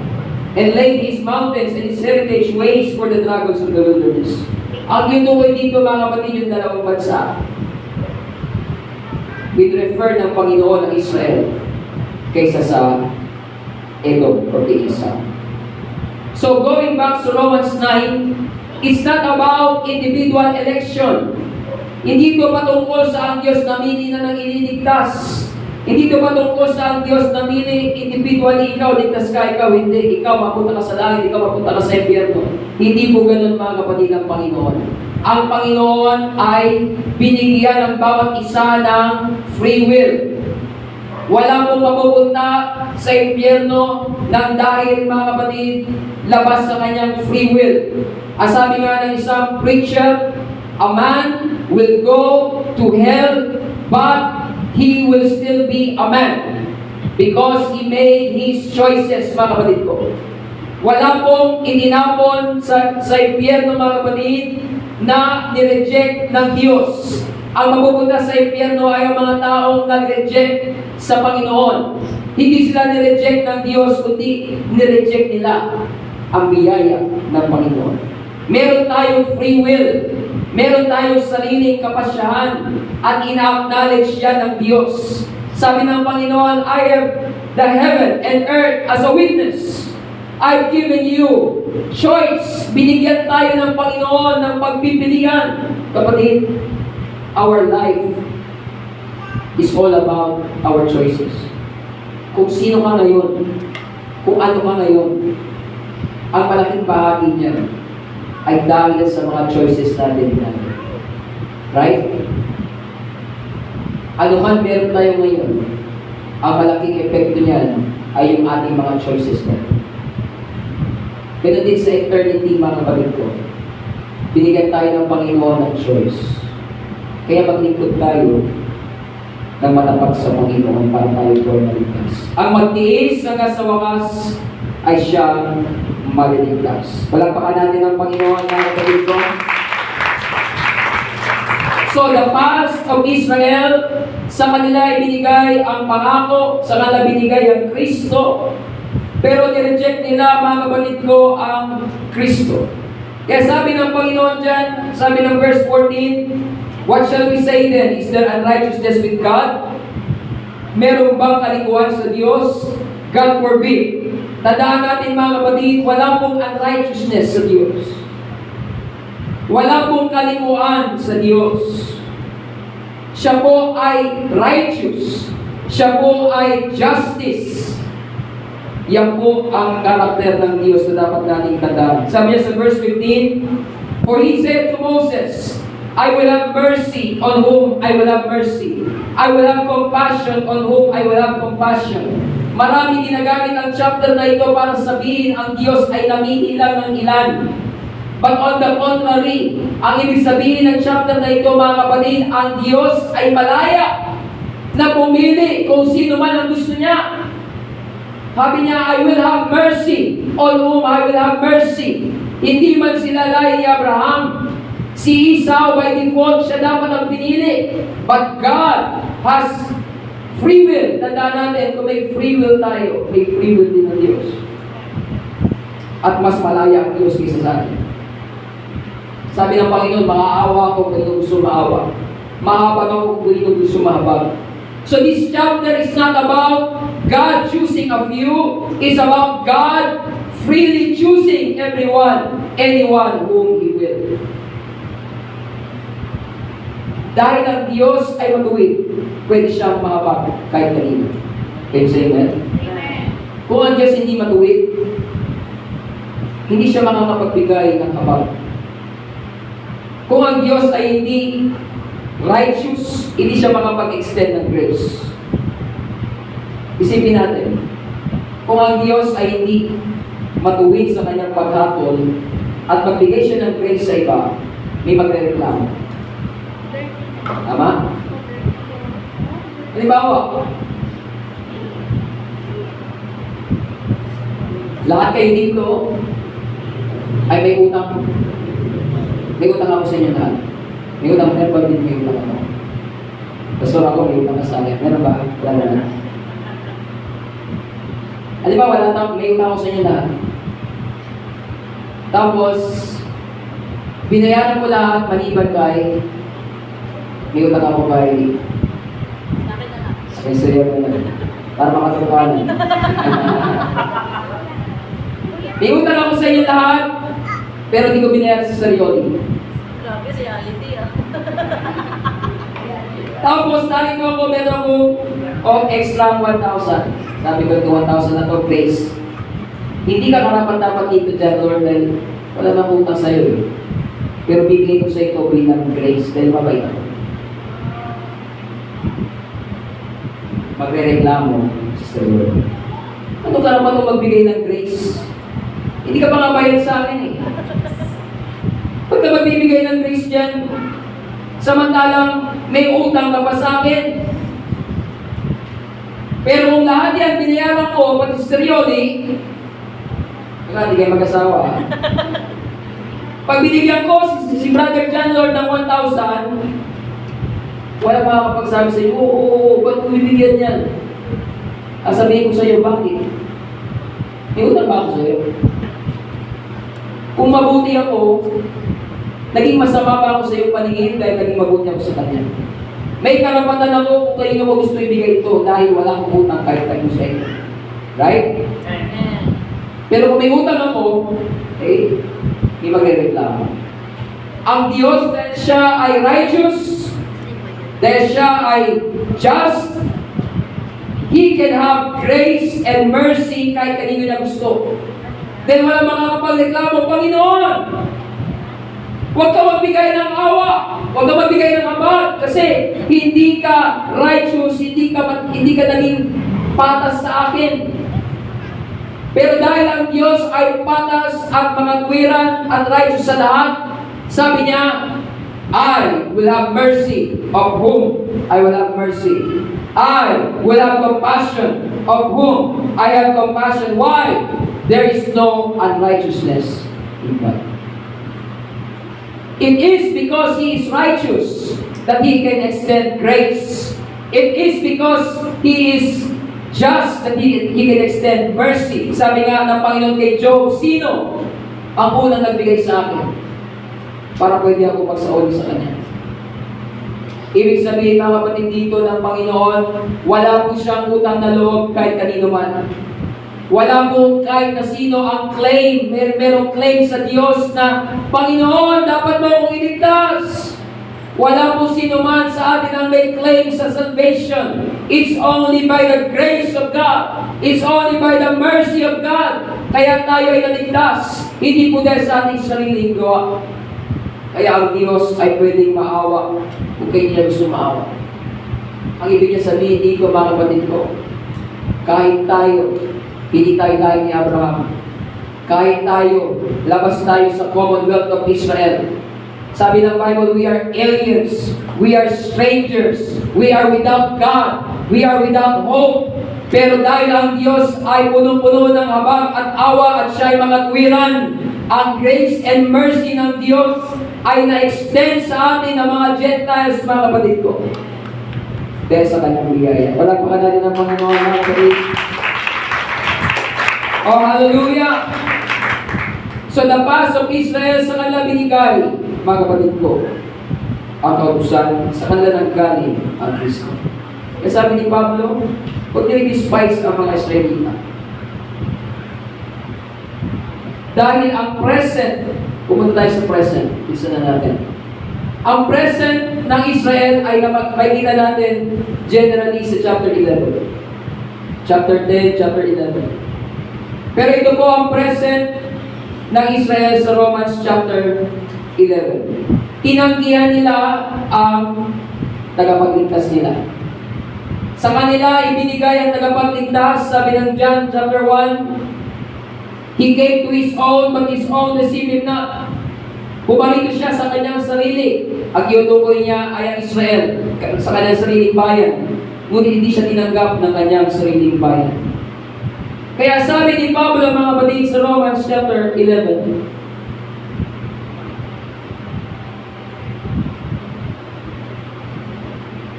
Speaker 1: and laid his mountains and his heritage waste for the dragons of the wilderness. Ang tinutukoy dito, mga kapatid, yung dalawang bansa, with refer ng Panginoon ng Israel kaysa sa Edom or kay Esau. So going back to Romans 9, it's not about individual election. Hindi ito patungkol sa ang Diyos namili na nang ililigtas. Hindi ito patungkol sa ang Diyos namili individually, ikaw, ligtas ka, ikaw, hindi. Ikaw, mapunta ka sa langit, ikaw, mapunta ka sa impyerno. Hindi po ganun, mga kapatid, ng Panginoon. Ang Panginoon ay binigyan ng bawat isa ng free will. Wala pong mapupunta sa impyerno nang dahil, mga kapatid, labas sa kanyang free will. Ang sabi nga ng isang preacher, a man will go to hell, but he will still be a man because he made his choices, mga kapatid ko. Wala pong itinapon sa impyerno, mga kapatid, na nireject ng Diyos. Ang mapupunta sa impyerno ay ang mga taong nag-reject sa Panginoon. Hindi sila nireject ng Diyos, kundi nireject nila ang biyaya ng Panginoon. Meron tayong free will. Meron tayong sariling kapasyahan at ina-acknowledge yan ng Diyos. Sabi ng Panginoon, I have the heaven and earth as a witness. I've given you choice. Binigyan tayo ng Panginoon ng pagpipilian. Kapatid, our life is all about our choices. Kung sino ka ngayon, kung ano ka ngayon, ang malaking bahagi niya ay dahil sa mga choices natin. Right? Ano man meron tayo ngayon, ang malaking epekto niyan ay yung ating mga choices natin. Ganun din sa eternity, mga kapatid ko. Binigyan tayo ng Panginoon ng choice. Kaya maglingkod tayo ng matapat sa Panginoon para tayo po ay maligtas. Ang magtiis hanggang sa wakas ay siyang maliligtas. Palagpakan natin ang Panginoon, mga kapatid ko. So the past of Israel, sa kanila ay binigay ang pangako, sa kanila binigay ang Kristo. Pero nireject nila, mga kapatid ko, ang Kristo. Kaya sabi ng Panginoon dyan, sabi ng verse 14, what shall we say then? Is there unrighteousness with God? Meron bang kalikuan sa Diyos? God forbid. Tandaan natin, mga kapatid, wala pong unrighteousness sa Diyos. Wala pong kalikuan sa Diyos. Siya po ay righteous. Siya po ay justice. Yan po ang karakter ng Diyos na dapat nating tandaan. Sabi niya sa verse 15, for He said to Moses, I will have mercy on whom I will have mercy. I will have compassion on whom I will have compassion. Marami ginagamit ang chapter na ito para sabihin ang Diyos ay namiilang ng ilan. But on the contrary, ang ibig sabihin ng chapter na ito, mga kapatid, ang Diyos ay malaya na pumili kung sino man ang gusto niya. Sabi niya, I will have mercy on whom I will have mercy. Hindi man sila lahi ni Abraham. Si Esau, by default, siya dapat ang pinili. But God has free will. Tandaan natin, kung may free will tayo, may free will din ng Diyos. At mas malaya ang Diyos kaysa sa atin. Sabi ng Panginoon, maaawa ko kung ito gusto maawa. Mahabag ako kung ito gusto mahabag. So this chapter is not about God choosing a few. It's about God freely choosing anyone whom He will. Dahil ang Diyos ay matuwid, pwede siyang mahabag kahit kanino. Can you say amen? Kung ang Diyos hindi matuwid, hindi siya makakapagbigay ng habag. Kung ang Diyos ay hindi righteous, hindi siya makapag-extend ng grace. Isipin natin, kung ang Diyos ay hindi matuwid sa kanyang paghatol at magbigay siya ng grace sa iba, may magrereklamo. Tama? Halimbawa, lahat kayo dito ay may utang. May utang ako sa inyo lahat. May utang din, may utang ako. Pastor ako, may utang ka sa akin. Meron ba? Wala na. Halimbawa, may utang ako sa inyo lahat. Tapos, binayaran ko lahat, maliban kay may utang ako kay sa'yo na para makatukanan. May utang ako sa inyo lahat, pero di ko binayaran sa sarili.
Speaker 2: Grabe, reality
Speaker 1: Tapos, narito ako, meron ko extra 1,000. Sabi ko, ito 1,000 na to, grace. Hindi ka karapat-dapat dito dyan, Lord, dahil wala nang utang sa'yo eh. Pero bigay ko sa ito bilang grace, dahil mabait ako. Magre-reklamo sa Lord. Ano ka naman kung magbigay ng grace? Hindi ka pa nga bayad sa akin eh. Pagka magbibigay ng grace dyan, samantalang may utang ka pa sa akin. Pero kung lahat yan binayaran ko, pati sa Rioli, hindi kayo mag-asawa. Pag binigyan ko si Brother John Lord ng 1,000, Wala makakapagsabi sa iyo, oo, ba't mo bibigyan yan? Sabihin ko sa iyo, bakit? May utang ba ako sa iyo? Kung mabuti ako, naging masama ba ako sa iyong paningin dahil naging mabuti ako sa kanya? May karapatan ako kung kanino mo gusto ibigay ito dahil wala akong utang kahit tayo sa iyo. Right?
Speaker 2: Amen.
Speaker 1: Pero kung may utang ako, hindi magre-reklamo. Ang Diyos, dahil siya ay righteous, dahil siya ay just, He can have grace and mercy kahit kanino niya gusto. Dahil wala makakapagreklamo, Panginoon, huwag ka magbigay ng awa, huwag ka magbigay ng abad, kasi hindi ka righteous, hindi ka naging patas sa akin. Pero dahil ang Diyos ay patas at mangagwiran at righteous sa lahat, sabi niya, I will have mercy of whom I will have mercy. I will have compassion of whom I have compassion. Why? There is no unrighteousness in God. It is because He is righteous that He can extend grace. It is because He is just that He can extend mercy. Sabi nga ng Panginoon kay Job, sino ang unang nagbigay sa akin para pwede ako magsauli sa Kanya? Ibig sabihin mga kapatid dito ng Panginoon, wala po siyang utang na loob kahit kanino man. Wala po kahit na sino ang claim, merong claim sa Diyos na, Panginoon, dapat mo akong iligtas. Wala po sino man sa atin ang may claim sa salvation. It's only by the grace of God. It's only by the mercy of God. Kaya tayo ay naligtas. Hindi po dahil sa ating sariling gawa. Kaya ang Diyos ay pwedeng maawa kung kayo niya gusto maawa. Ang ibig niya sabihin dito, mga kapatid ko, kahit tayo, hindi tayo lahi ni Abraham. Kahit tayo, labas tayo sa Commonwealth of Israel. Sabi ng Bible, we are aliens, we are strangers, we are without God, we are without hope. Pero dahil ang Diyos ay punong-puno ng habag at awa at siya ay mangagwiran, ang grace and mercy ng Diyos ay na-extend sa atin ng mga Gentiles, mga kapatid ko. Dahil sa kanyang biyaya. Walang natin ng Panginoon, mga kapatid. Oh, hallelujah! So the past of Israel sa kanila binigay, mga kapatid ko, ang kautusan sa kanila nang galing ang Kristo. Kaya sabi ni Pablo, huwag nila despise ang mga Israelita. Dahil ang present, pumunta tayo sa present, isa na natin. Ang present ng Israel ay makikita natin generally sa chapter 11. Chapter 10, chapter 11. Pero ito po ang present ng Israel sa Romans chapter 11. Tinanggihan nila ang tagapagligtas nila. Sa kanila, ibinigay ang tagapagligtas, sabi ng John chapter 1, He came to His own, but His own received Him not. Bumalik siya sa kanyang sarili. Ang tinutukoy niya ay ang Israel, sa kanyang sariling bayan. Ngunit hindi siya tinanggap ng kanyang sariling bayan. Kaya sabi ni Pablo, mga kapatid, sa Romans chapter 11,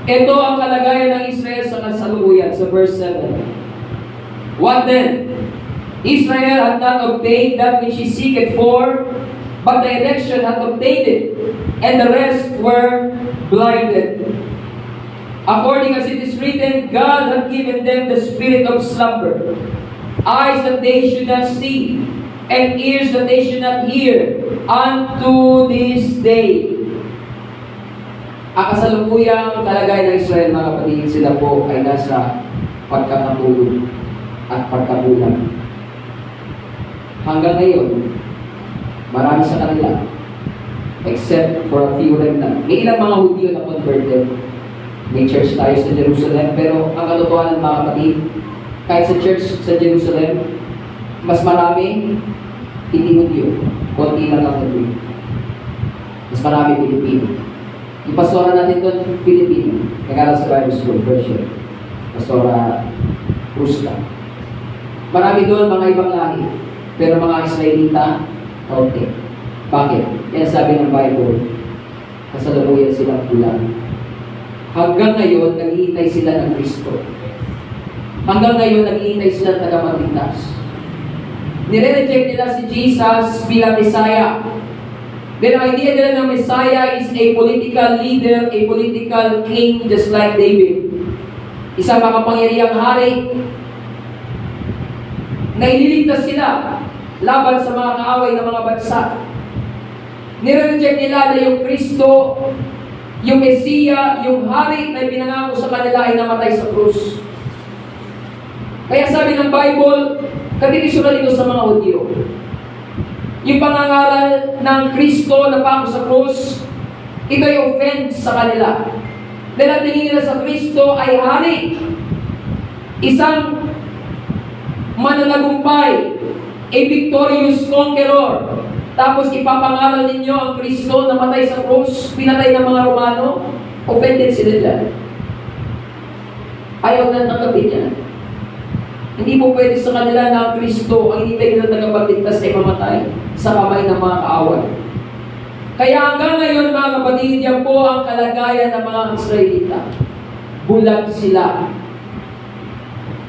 Speaker 1: ito ang kalagayan ng Israel sa kasalukuyan, sa verse 7. What then? Israel had not obtained that which he seeketh for, but the election had obtained it, and the rest were blinded. According as it is written, God had given them the spirit of slumber, eyes that they should not see, and ears that they should not hear, unto this day. Ang kasalukuyang kalagayan ng Israel, mga kapatid, sila po ay nasa pagkakatulog at pagkabulag. Hanggang ngayon, marami sa kanila, except for a few remnant. May ilang mga Hudyo na converted. May church tayo sa Jerusalem, pero ang katotohanan, mga kapatid, kahit sa church sa Jerusalem, mas marami hindi Hudyo, konti lang ang Hudyo. Mas marami Pilipino. Yung pastora natin doon, Filipino. Nag-aral sa Bible School, first year. Pastora Rusta. Marami doon mga ibang lahi. Pero mga Israelita, kaunti. Bakit? Yan sabi ng Bible, kasalukuyan silang kulang. hanggang ngayon, naghihintay sila ng Kristo. Hanggang ngayon, naghihintay sila ng tagapagligtas. Nire-reject nila si Jesus bilang Messiah. Then ang idea nila ng Messiah is a political leader, a political king, just like David. Isang makapangyarihang hari na ililigtas sila laban sa mga kaaway ng mga bansa. Nire-reject nila na yung Kristo, yung Mesiya, yung hari na pinangako sa kanila ay namatay sa krus. Kaya sabi ng Bible, traditional ito sa mga Hudyo. Yung pangangaral ng Kristo na pako sa krus, ito ay offense sa kanila. Dahil ang tingin nila sa Kristo ay hari, isang mananagumpay, a victorious conqueror. Tapos ipapangaral ninyo ang Kristo na matay sa krus, pinatay ng mga Romano, offended sila dyan. Ayaw na tanggapin yan. Hindi po pwede sa kanila na ang Kristo, ang hinintay nila tagapagligtas ay mamatay sa kamay ng mga kaaway. Kaya hanggang ngayon mga kapatid, yan po ang kalagayan ng mga Israelita. Bulag sila.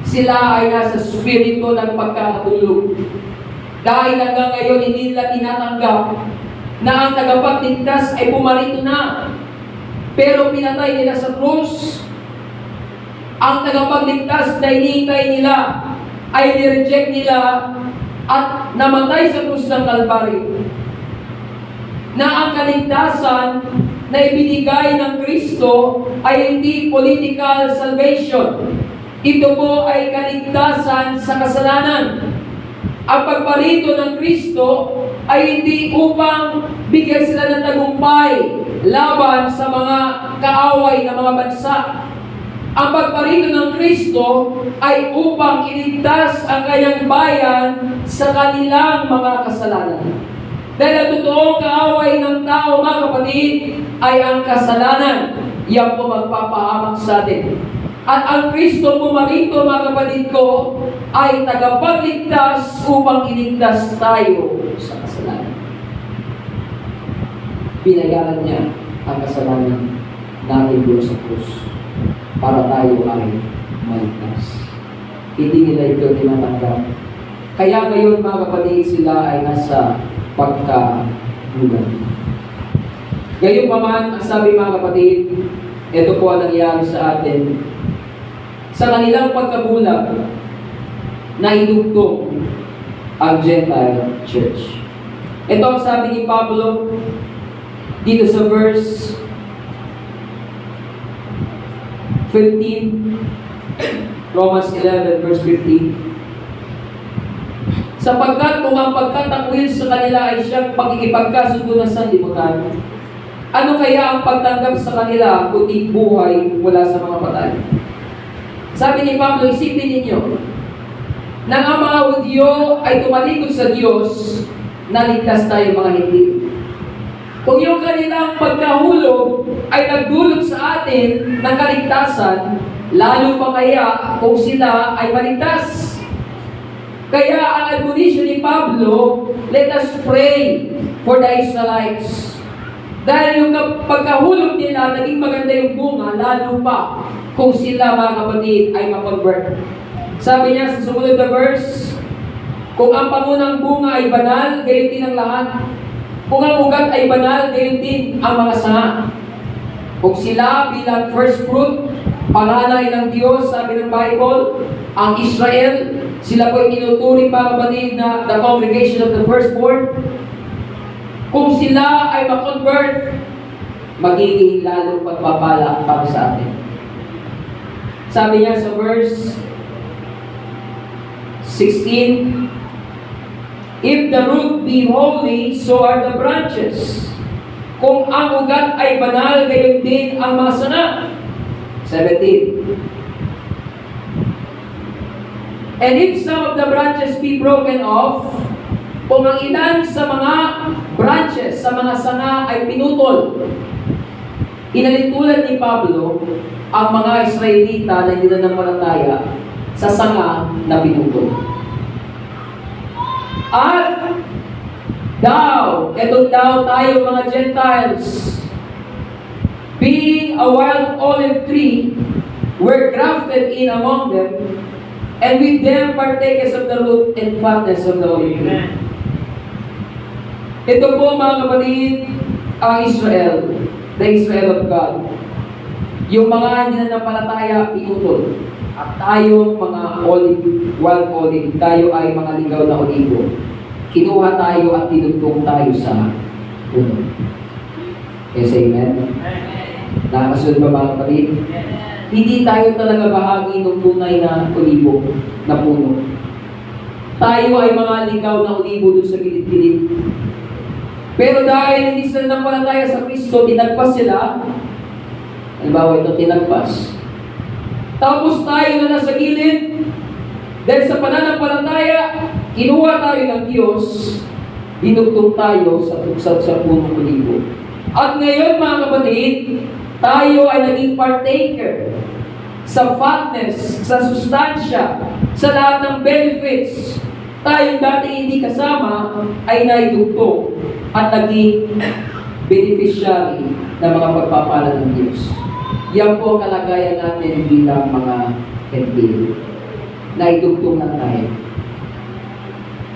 Speaker 1: Sila ay nasa spirito ng pagkakatulog. Dahil hanggang ngayon hindi nila tinatanggap na ang tagapagligtas ay pumarito na. Pero pinatay nila sa krus. Ang tagapagligtas na hinihintay nila ay nireject nila at namatay sa krus ng Kalbaryo. Na ang kaligtasan na ibinigay ng Kristo ay hindi political salvation. Ito po ay kaligtasan sa kasalanan. Ang pagparito ng Kristo ay hindi upang bigyan sila ng tagumpay laban sa mga kaaway ng mga bansa. Ang pagparito ng Kristo ay upang iligtas ang kanyang bayan sa kanilang mga kasalanan. Dahil ang totoong kaaway ng tao, mga kapatid, ay ang kasalanan. Yan po magpapahamak sa atin. At ang Kristo pumarito, mga kapatid ko, ay tagapagligtas upang iligtas tayo sa kasalanan. Binayaran niya ang kasalanan natin doon sa krus para tayo ay maligtas. Hindi nila ito tinatanggap. Kaya ngayon, mga kapatid, sila ay nasa pagkabulag. Ngayon pa man, ang sabi mga kapatid, ito po ang nangyari sa atin. Sa kanilang pagkabulag, naidugtong ang Gentile Church. Ito ang sabi ni Pablo dito sa verse 15, Romans 11 verse 15. Sapagkat kung ang pagkatakwil sa kanila ay siyang pagkikipagkasundo ng sanlibutan, ano kaya ang pagtanggap sa kanila kundi buhay mula sa mga patay? Sabi ni Pablo, isipin ninyo, nang ang mga Hudyo ay tumalikod sa Diyos, naligtas tayo mga hindi. Kung yung kanilang pagkahulog ay nagdulot sa atin ng kaligtasan, lalo pa kaya kung sila ay maligtas. Kaya ang admonition ni Pablo, let us pray for the Israelites. Dahil yung pagkahulog nila, naging maganda yung bunga, lalo pa kung sila mga kapatid ay mapag-convert. Sabi niya sa sumunod na verse, kung ang pangunang bunga ay banal, gayon din ang lahat. Kung ang ugat ay banal, gayon din ang mga sanga. Kung sila bilang first fruit, panganay ng Diyos, sabi ng Bible, ang Israel, sila po ay tinuturing mga kapatid na the congregation of the firstborn. Kung sila ay ma-convert, magiging lalong pagpapala para sa atin. Sabi niya sa verse 16, if the root be holy, so are the branches. Kung ang ugat ay banal, gayon din ang mga sanga. 17. And if some of the branches be broken off, kung ang ilan sa mga branches, sa mga sanga ay pinutol, inalintulad ni Pablo ang mga Israelita na hindi nananampalataya sa sanga na pinutol. At etong daw tayo mga Gentiles, being a wild olive tree, were grafted in among them, and with them partakers of the root and fatness of the olive tree. Ito po mga kapatid, ang Israel, the Israel of God. Yung mga hindi na napalataya, iutol. At tayo mga wild olive, tayo ay mga ligaw na olibo. Kinuha tayo at tinutong tayo sa puno. Yes, amen? Nakasunod ba mga kapatid? Hindi tayo talaga bahagi ng tunay na olibo, na puno. Tayo ay mga ligaw na olibo doon sa gilid-gilid. Pero dahil hindi sila napalataya sa Kristo, tinagpas sila. Halimbawa ito, tinagpas. Tapos tayo na nasa gilid, dahil sa pananampalataya, kinuha tayo ng Diyos, dinugtong tayo sa punong olibo. At ngayon mga kapatid, tayo ay naging partaker sa fatness, sa sustansya, sa lahat ng benefits. Tayong dati hindi kasama ay naidugtong at naging beneficiary ng mga pagpapala ng Diyos. Yan po ang kalagayan natin bilang mga hentil. Naidugtong na tayo.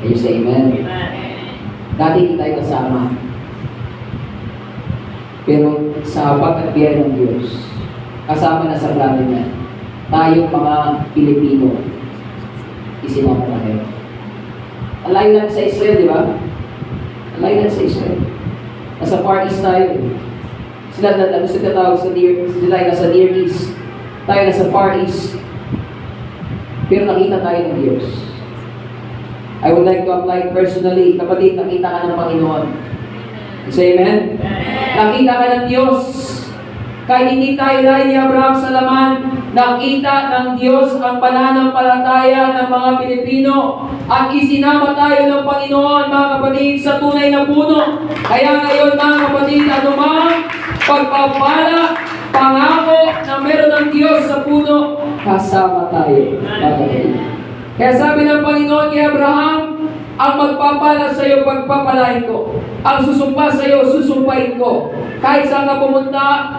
Speaker 1: Can you say amen? Dati hindi tayo kasama. Pero sa habag at biyaya ng Diyos, kasama na sa plano niya, tayong mga Pilipino, isinama tayo. Alayo lang sa Israel, di ba? Alayo lang sa Israel. Nasa Far East tayo. Sila tatawag sa sila ay nasa Near East. Tayo nasa Far East. Pero nakita tayo ng Diyos. I would like to apply personally, kapatid, nakita ka ng Panginoon. Say amen? Nakita ka ng Diyos. Kahit hindi tayo dahil ni Abraham sa laman, nakita ng Diyos ang pananampalataya ng mga Pilipino at isinama tayo ng Panginoon, mga kapatid, sa tunay na puno. Kaya ngayon, mga kapatid, anumang pagpapala, pangako na meron ng Diyos sa puno, kasama tayo, mga kapatid. Kaya sabi ng Panginoon kay Abraham, ang magpapala sa iyo, pagpapalain ko. Ang susumpa sa iyo, susumpain ko. Kahit saan ka pumunta,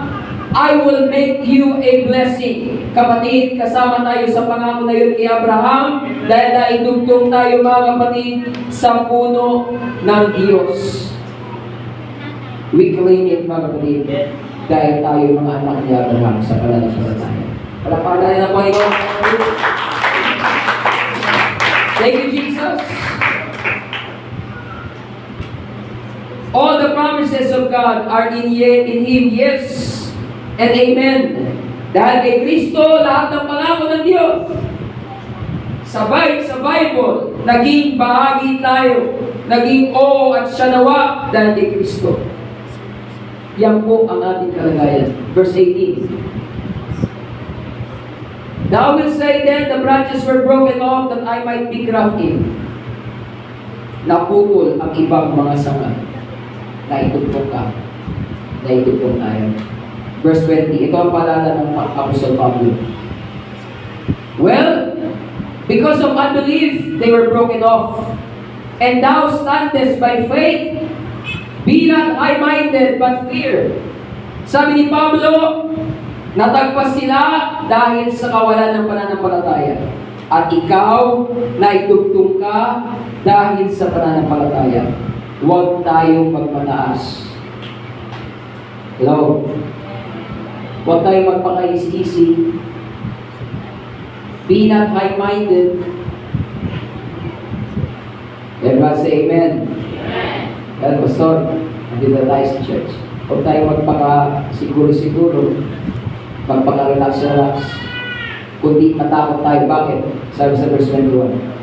Speaker 1: I will make you a blessing. Kapatid, kasama tayo sa pangako na yun kay Abraham dahil naidugtong tayo, mga kapatid, sa puno ng Diyos. We claim it, mga kapatid, dahil tayo mga anak ni Abraham sa pananampalataya. Palapalan natin ang Panginoon. Thank you, Jesus. All the promises of God are in Him, yes, and amen. Dahil kay Kristo, lahat ng pangako ng Diyos. Sabay sa Bible, naging bahagi tayo, naging oo at siya nawa dahil kay Kristo. Yan po ang ating kalagayan. Verse 18. Thou will say then, the branches were broken off that I might be grafted. Naputol ang ibang mga sanga. Naitugtong ka. Naitugtong tayo. Verse 20. Ito ang paalala ng Apostle Pablo. Well, because of unbelief, they were broken off. And thou standest by faith. Be not high-minded, but fear. Sabi ni Pablo, natagpas sila dahil sa kawalan ng pananampalataya. At ikaw, naitugtong ka dahil sa pananampalataya. Huwag tayong magmataas. Hello? Huwag tayong magpakaisi-isi. Be not high-minded. Everyone say amen. Well, Pastor, nandito tayo sa church. Huwag tayong magpaka-siguro-siguro. Magpaka-relax-relax. Kundi matakot tayo. Bakit? Sabi sa verse 21.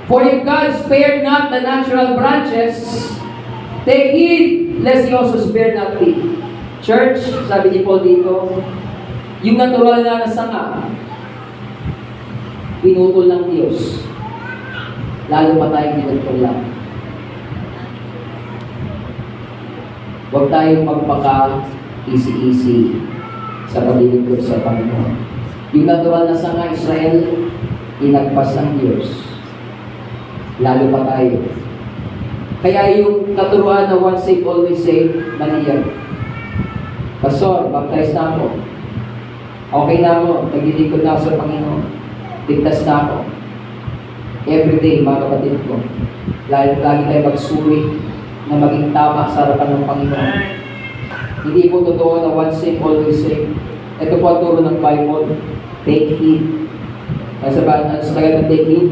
Speaker 1: For if God spared not the natural branches, take heed lest He also spare not thee. Church, sabi ni Paul dito, yung natural na sanga, pinutol ng Diyos. Lalo pa tayong pinutol lang. Huwag tayong magpaka-easy-easy sa paglilingkod sa Panginoon. Yung natural na sanga Israel, inagpas ng Diyos. Lalo pa tayo. Kaya yung katuruan na once saved, always saved, mali yan. Pastor, baptize na ako. Okay na ako, naglilingkod na ako sa Panginoon. Ligtas na ako. Everyday, mga kapatid ko, lagi tayo magsuri na maging tama sa harapan ng Panginoon. Hindi po totoo na once saved, always saved. Ito po ang turo ng Bible. Take heed. Sa tagal ng take heed,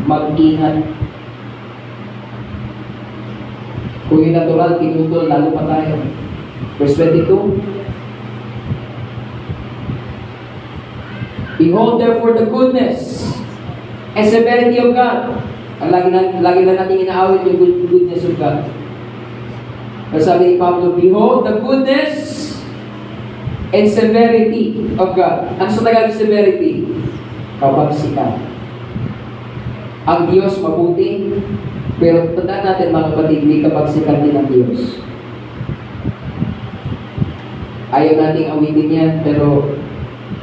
Speaker 1: mag-ingat. Kung yung natural, tinutol, lalo pa tayo. Verse 22. Behold therefore the goodness and severity of God. Ang lagi na natin inaawit yung goodness of God. Pero sabi ni Pablo, behold the goodness and severity of God. Ano sa Tagalog severity? Kabagsikan. Ang Diyos mabuti, pero tandaan natin mga kapatid, may kabagsikan din ang Diyos. Ayaw nating awitin yan, pero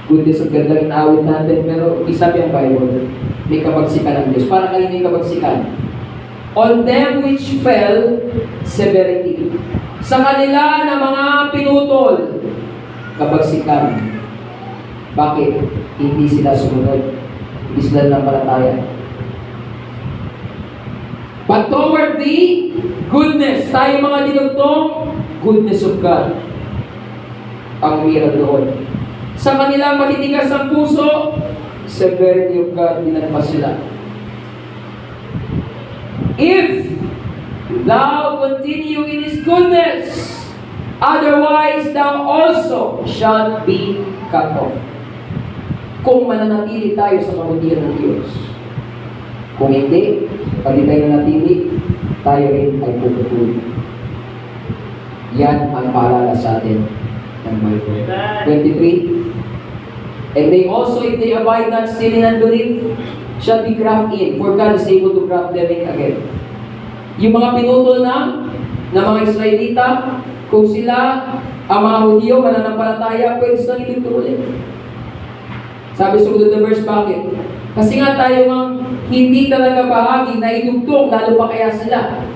Speaker 1: goodness of God lang inaawit natin, pero isabi ang Bible, may kabagsikan ang Diyos. Para kanina yung kabagsikan? On them which fell, severity. Sa kanila na mga pinutol, kabagsikan. Bakit? Hindi sila sumunod. Hindi sila nampalataya. But toward thee, goodness. Tayo mga dinugtong, goodness of God. Ang meron doon. Sa kanila matitigas ang puso, severity of God, dinagpas sila. If thou continue in His goodness, otherwise thou also shalt be cut off. Kung mananatili tayo sa kabutihan ng Diyos. Kung hindi, pag hindi tayo nanatili, tayo rin ay puputuli. Yan ang paalala sa atin ng Bible. 23. And they also, if they abide not still in unbelief, shall be grafted in, for God is able to graft them in again. Yung mga pinutol na mga Israelita, kung sila, ang mga Hudyo, mananampalataya, pwede silang itutuloy. Sabi sa sunod na verse, bakit? Kasi nga tayo ang hindi talaga bahagi na idugtong, lalo pa kaya sila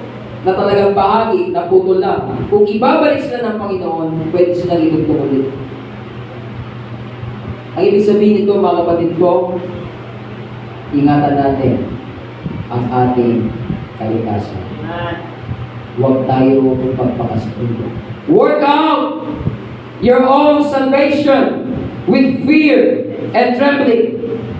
Speaker 1: na talagang bahagi, na putol lang. Kung ibabalik sila ng Panginoon, pwede silang idugtong ulit. Ang ibig sabihin nito, mga kapatid ko, ingatan natin ang ating kalikasan. Huwag tayo magpakasundo. Work out your own salvation with fear and trembling.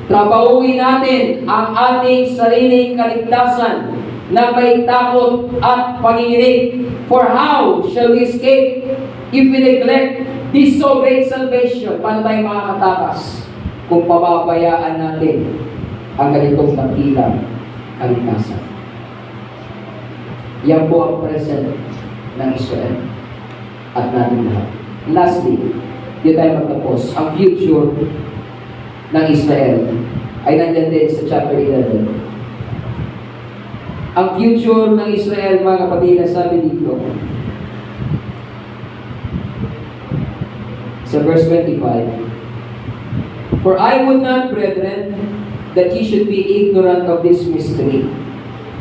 Speaker 1: Trabahuin natin ang ating sariling kaligtasan na may takot at panginginig. For how shall we escape if we neglect this so great salvation? Paano tayo makakatakas kung pababayaan natin ang ganitong dakilang kaligtasan? Yan po ang present ng Israel at natin lahat. Lastly, dito tayo magtapos. Ang future ng Israel ay nandyan din sa chapter 11. Ang future ng Israel, mga kapatid, sabi dito sa verse 25, for I would not, brethren, that ye should be ignorant of this mystery.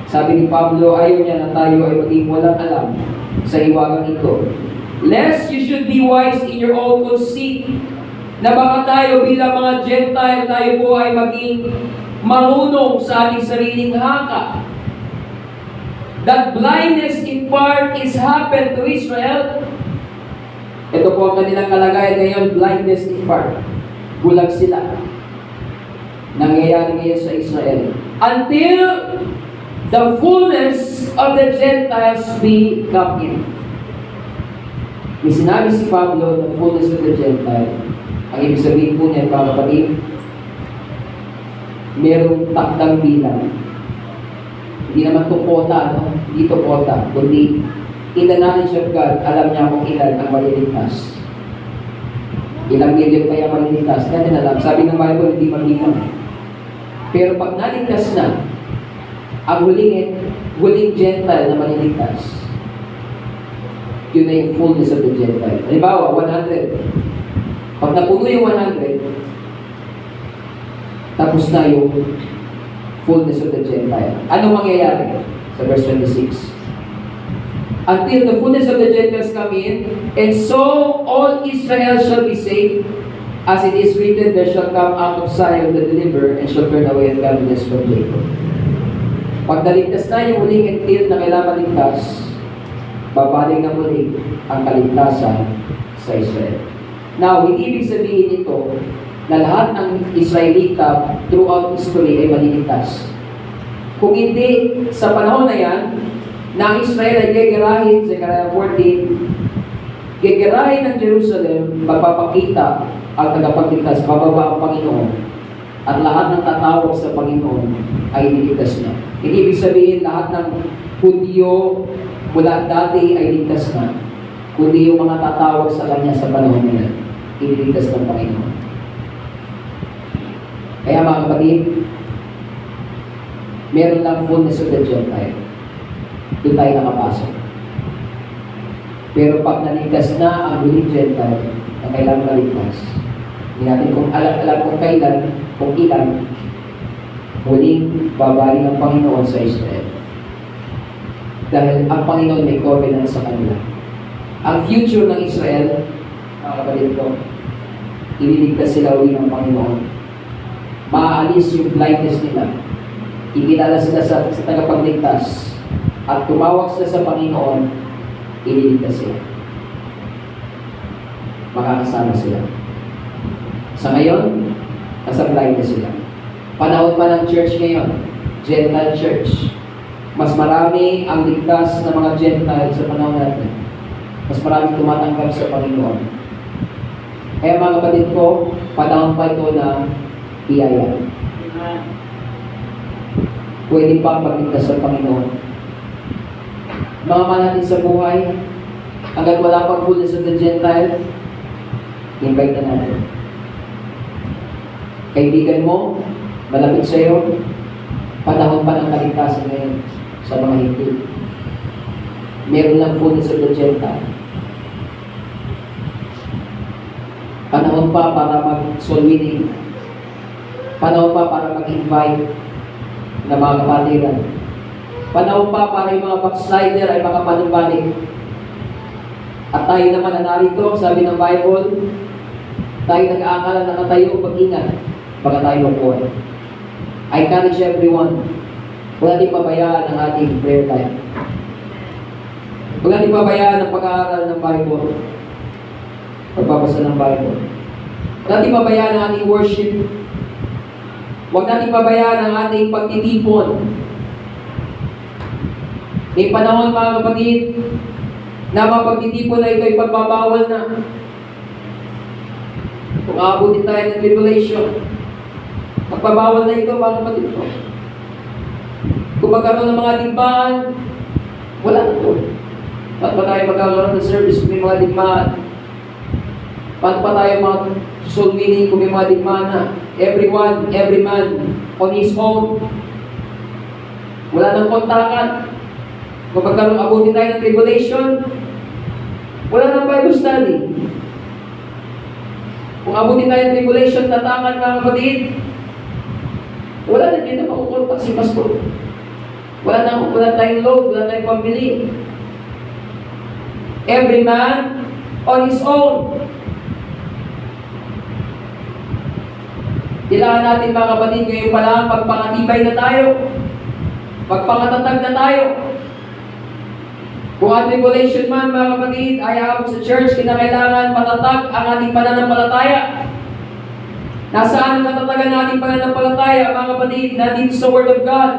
Speaker 1: Sabi ni Pablo, ayaw niya na tayo ay maging walang alam sa hiwagang ito. Lest you should be wise in your own conceit, na baka tayo bilang mga Gentile, tayo po ay maging marunong sa ating sariling haka. That blindness in part is happened to Israel. Ito po ang kanilang kalagayan ngayon, blindness in part. Bulag sila. Nangyayari ngayon sa Israel. Until the fullness of the Gentiles be come in. May sinabi si Pablo, the fullness of the Gentile. Ang ibig sabihin po niya, mga kapatid, merong takdang bilang. Hindi naman ito quota, no? Hindi ito quota, kundi in the knowledge of God, alam niya kung ilan ang maliligtas. Ilang milyon kaya maliligtas. Natin alam, sabi ng Bible, hindi mabilang. Pero pag naligtas na, ang huling Gentile na maliligtas, yun na yung fullness of the Gentile. Halimbawa, 100. Pag napuno yung 100, tapos na yung fullness of the Gentile. Ano mangyayari? Sa verse 26. until the fullness of the Gentiles come in, and so all Israel shall be saved. As it is written, there shall come out of Zion the deliverer, and shall turn away ungodliness from Jacob. Pag naligtas na yung huling until na kailangan maligtas, babalik na muli ang kaligtasan sa Israel. Now, hindi ibig sabihin ito na lahat ng Israelita throughout history ay maliligtas. Kung hindi, sa panahon na yan, na ang Israel ay gagarahin, Zechariah 14, gagarahin ng Jerusalem, magpapakita ang tagapagligtas, bababa ang Panginoon, at lahat ng tatawag sa Panginoon ay niligtas niya. Hindi ibig sabihin lahat ng Hudyo mula dati ay ligtas na, kundi yung mga tatawag sa Kanya sa panahon na yan, iniligtas ng Panginoon. Kaya mga kapatid, meron lang fullness of the Gentile. Doon tayo nakapasok. Pero pag naligtas na ang huling Gentile na kailangan maligtas, hindi natin kung alam kung kailan, kung ilan, huling babalik ng Panginoon sa Israel. Dahil ang Panginoon may covenant sa kanila. Ang future ng Israel, mga kapatid ko, ililigtas sila uli ng Panginoon. Maaalis yung blindness nila. Ikilala sila sa tagapagligtas. At tumawag sila sa Panginoon, ililigtas sila. Makakasama sila. Sa ngayon, nasa blindness sila. Panahon pa ng church ngayon, Gentile church. Mas marami ang ligtas ng mga Gentile sa panahon natin. Mas marami tumatanggap sa Panginoon. Kaya mga kapatid ko, panahon pa ito na biyaya. Pwede pa ang pagligtas sa Panginoon. Mga man natin sa buhay, hanggang wala pang fullness of the Gentile, invite na natin. Kaibigan mo, malapit sa iyo, panahon pa ng kaligtasan ngayon sa mga hindi. Meron lang fullness of the Gentile. Panahon pa para mag-soul winning. Panahon pa para mag-invite na mga kapatiran. Panahon pa para yung mga backslider ay makapanumbalik. At tayo naman na narito, sabi ng Bible, tayo nag-aakala na nakatayo, mag-ingat, baka tayo magbuhay. I encourage everyone, huwag natin pabayaan ang ating prayer life. Huwag natin pabayaan ang pag-aaral ng Bible, pagbabasa ng Bible. Huwag natin pabayaan ang ating worship. Huwag natin pabayaan ang ating pagtitipon. May panahon mga kapatid, na mapagtitipon na ito ay pagbabawal na. Kung aabutin tayo ng tribulation, pagbabawal na ito mga kapatid ko. Kung magkaroon ng mga digmaan, wala na ito. Ba't pa tayo magkakaroon ng service kung may mga digmaan? Ba't pa tayo mag-soul winning kung may mga digmaan na? Everyone, every man, on his own. Wala nang kontakan. Kung magkaroon abutin tayo ng tribulation, wala nang Bible study. Kung abutin tayo ng tribulation, tatakan mga kapatid, wala na din na makukontak si pastor. Wala tayong load, wala tayong pambili. Every man on his own. Kailangan natin mga kapatid, ngayon pa lang, magpakatibay na tayo. Magpakatatag na tayo. Kung ang tribulation man, mga kapatid, ay aabot sa church, kinakailangan matatag ang ating pananampalataya. Nasaan ang katatagan ng ating pananampalataya, mga kapatid, nandito sa Word of God.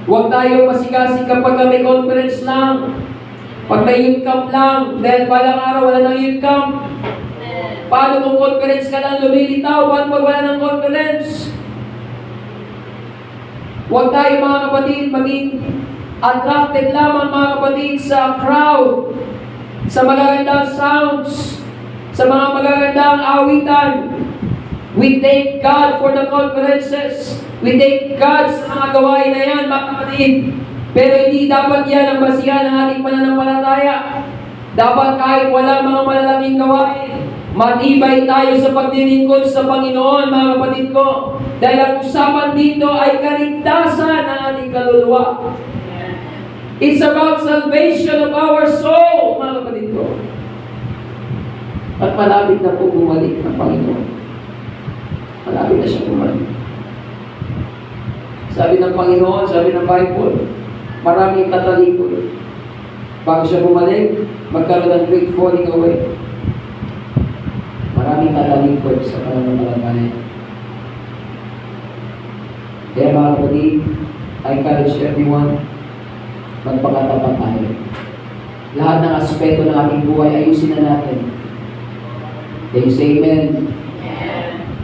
Speaker 1: Huwag tayo masikasik kapag may conference lang. Pag may youth camp lang, dahil balang araw wala ng youth camp. Paano kung conference ka lang lumilitaw? Paano pag wala ng conference? Huwag tayo mga kapatid maging attracted lamang mga kapatid sa crowd, sa magagandang sounds, sa mga magagandang awitan. We thank God for the conferences. We thank God sa mga gawain na yan mga kapatid. Pero hindi dapat yan ang basihan ng ating pananampalataya. Dapat kahit wala mga malalaking gawain, matibay tayo sa pagdilingkod sa Panginoon, mga kapatid ko. Dahil ang usapan dito ay kaligtasan ng ating kaluluwa. It's about salvation of our soul, mga kapatid ko. At malapit na po bumalik ng Panginoon. Malapit na siya bumalik. Sabi ng Panginoon, sabi ng Bible, maraming katalikod. Bago siya bumalik, magkaroon ng great falling away. Maraming katalikod sa pananampalataya. Kaya mga kapatid, I encourage everyone, magpakatapat tayo. Lahat ng aspeto ng ating buhay, ayusin na natin. Can you say amen?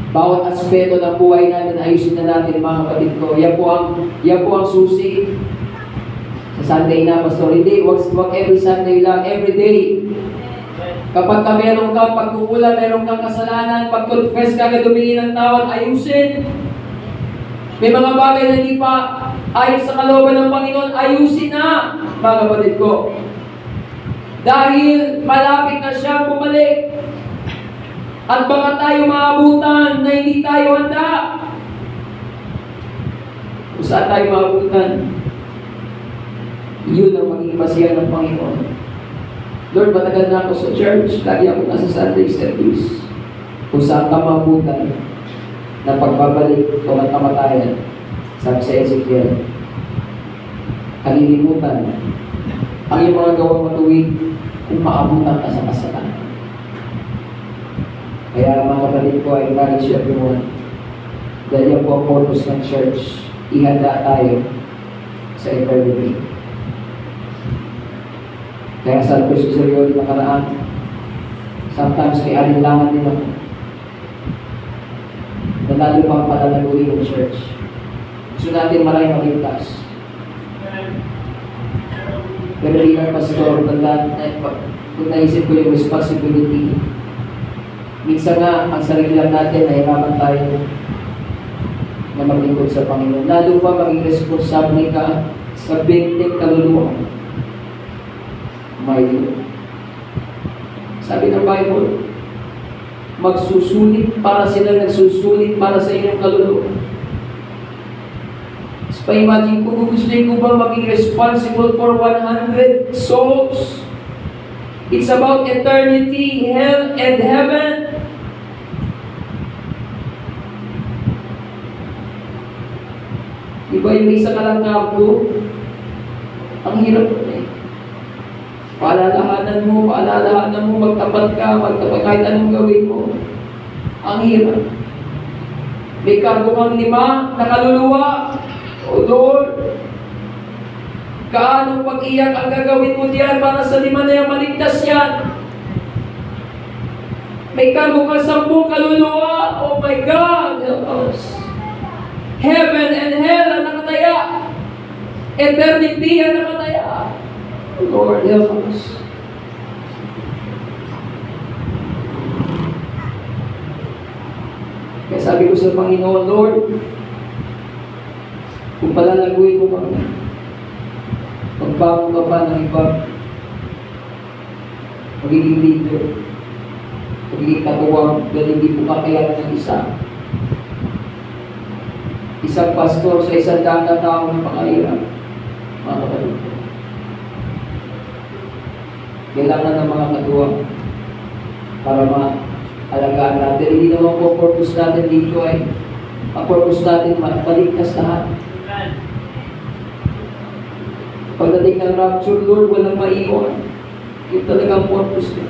Speaker 1: Bawat aspeto ng buhay natin, ayusin na natin mga kapatid ko. Yan po ang susi. Sa Sunday na, Pastor, hindi, wag every Sunday lang, every day. Kapag ka meron kang pagkukulang, meron kang kasalanan, pag-confess ka na dumingi ng tawad, ayusin. May mga bagay na hindi pa ayon sa kalooban ng Panginoon, ayusin na, mga kapatid ko. Dahil malapit na siya bumalik. At baka tayo maabutan na hindi tayo handa. Kung saan tayo maabutan, yun ang maging basihan ng Panginoon. Lord, matagal na ako sa church, lagi ako nasa Sunday service. Kung saan ka maabutan na pagbabalik o ng kamatayan, sabi sa Ezekiel, kalilimutan ang iyong mga gawang matuwid kung maabutan ka sa kasalanan. Kaya mga kapatid ko, I encourage everyone, dahil yan po ang purpose ng church, ihanda tayo sa eternity. Kaya sa Kristo sa Rio, nakaraan, sometimes may alinlangan din ako na lalo pang palalaguin ng church. Gusto natin maraming maligtas. Pero bilang pastor, kung naisip ko yung responsibility, minsan nga, ang sarili lang natin, nahirapan tayo na maglingkod sa Panginoon. Lalo pa maging responsable ka sa 20 kaluluwa. My Lord. Sabi ng Bible, magsusulit para sila nagsusulit para sa inyong kaluluwa. So, pa-imagine ko, gusto ko ba maging responsible for 100 souls? It's about eternity, hell, and heaven. Diba yung isa ka lang kampo? Ang hirap na eh. Paalalahanan mo, magtapat ka, kahit anong gawin mo. Ang hirap. May kargo kang 5 na kaluluwa. O Lord, kaanong pag-iyak ang gagawin mo diyan para sa 5 na yan, maligtas yan. May kargo kang 10 kaluluwa. Oh my God, help us. Heaven and hell ang nakataya. Eternity ang nakataya. Lord, help us. Kaya sabi ko sa Panginoon, Lord, kung palalaguin mo kami, magbago ka pa ng iba, magiging leader, magiging katuwang, dahil hindi po kakayanan ng isa. Isang pastor sa isang daang na tao ng pakahirap. Mga kapatid ko. Kailangan ng mga katuwang para maalagaan natin. Hindi naman po purpose natin dito ay ang purpose natin maligtas lahat. Pagdating ng rapture, Lord, walang maiwan. Yung talagang purpose ko.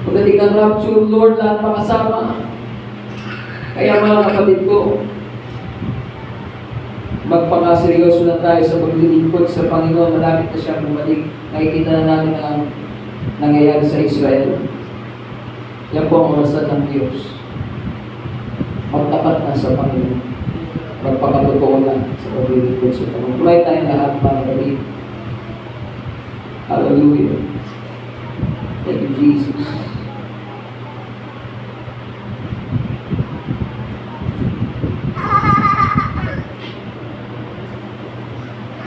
Speaker 1: Pagdating ng rapture, Lord, lahat makasama. Kaya mga kapatid ko, magpakaseryoso na tayo sa paglilingkod sa Panginoon. Malapit na siya bumalik. Nakikita na natin ang nangyayari sa Israel. Yan po ang orasan ng Diyos. Magtapat na sa Panginoon. Magpakatotoo na sa paglilingkod sa Panginoon. Kulay tayong lahat, mga kapatid. Hallelujah. Thank you, Jesus.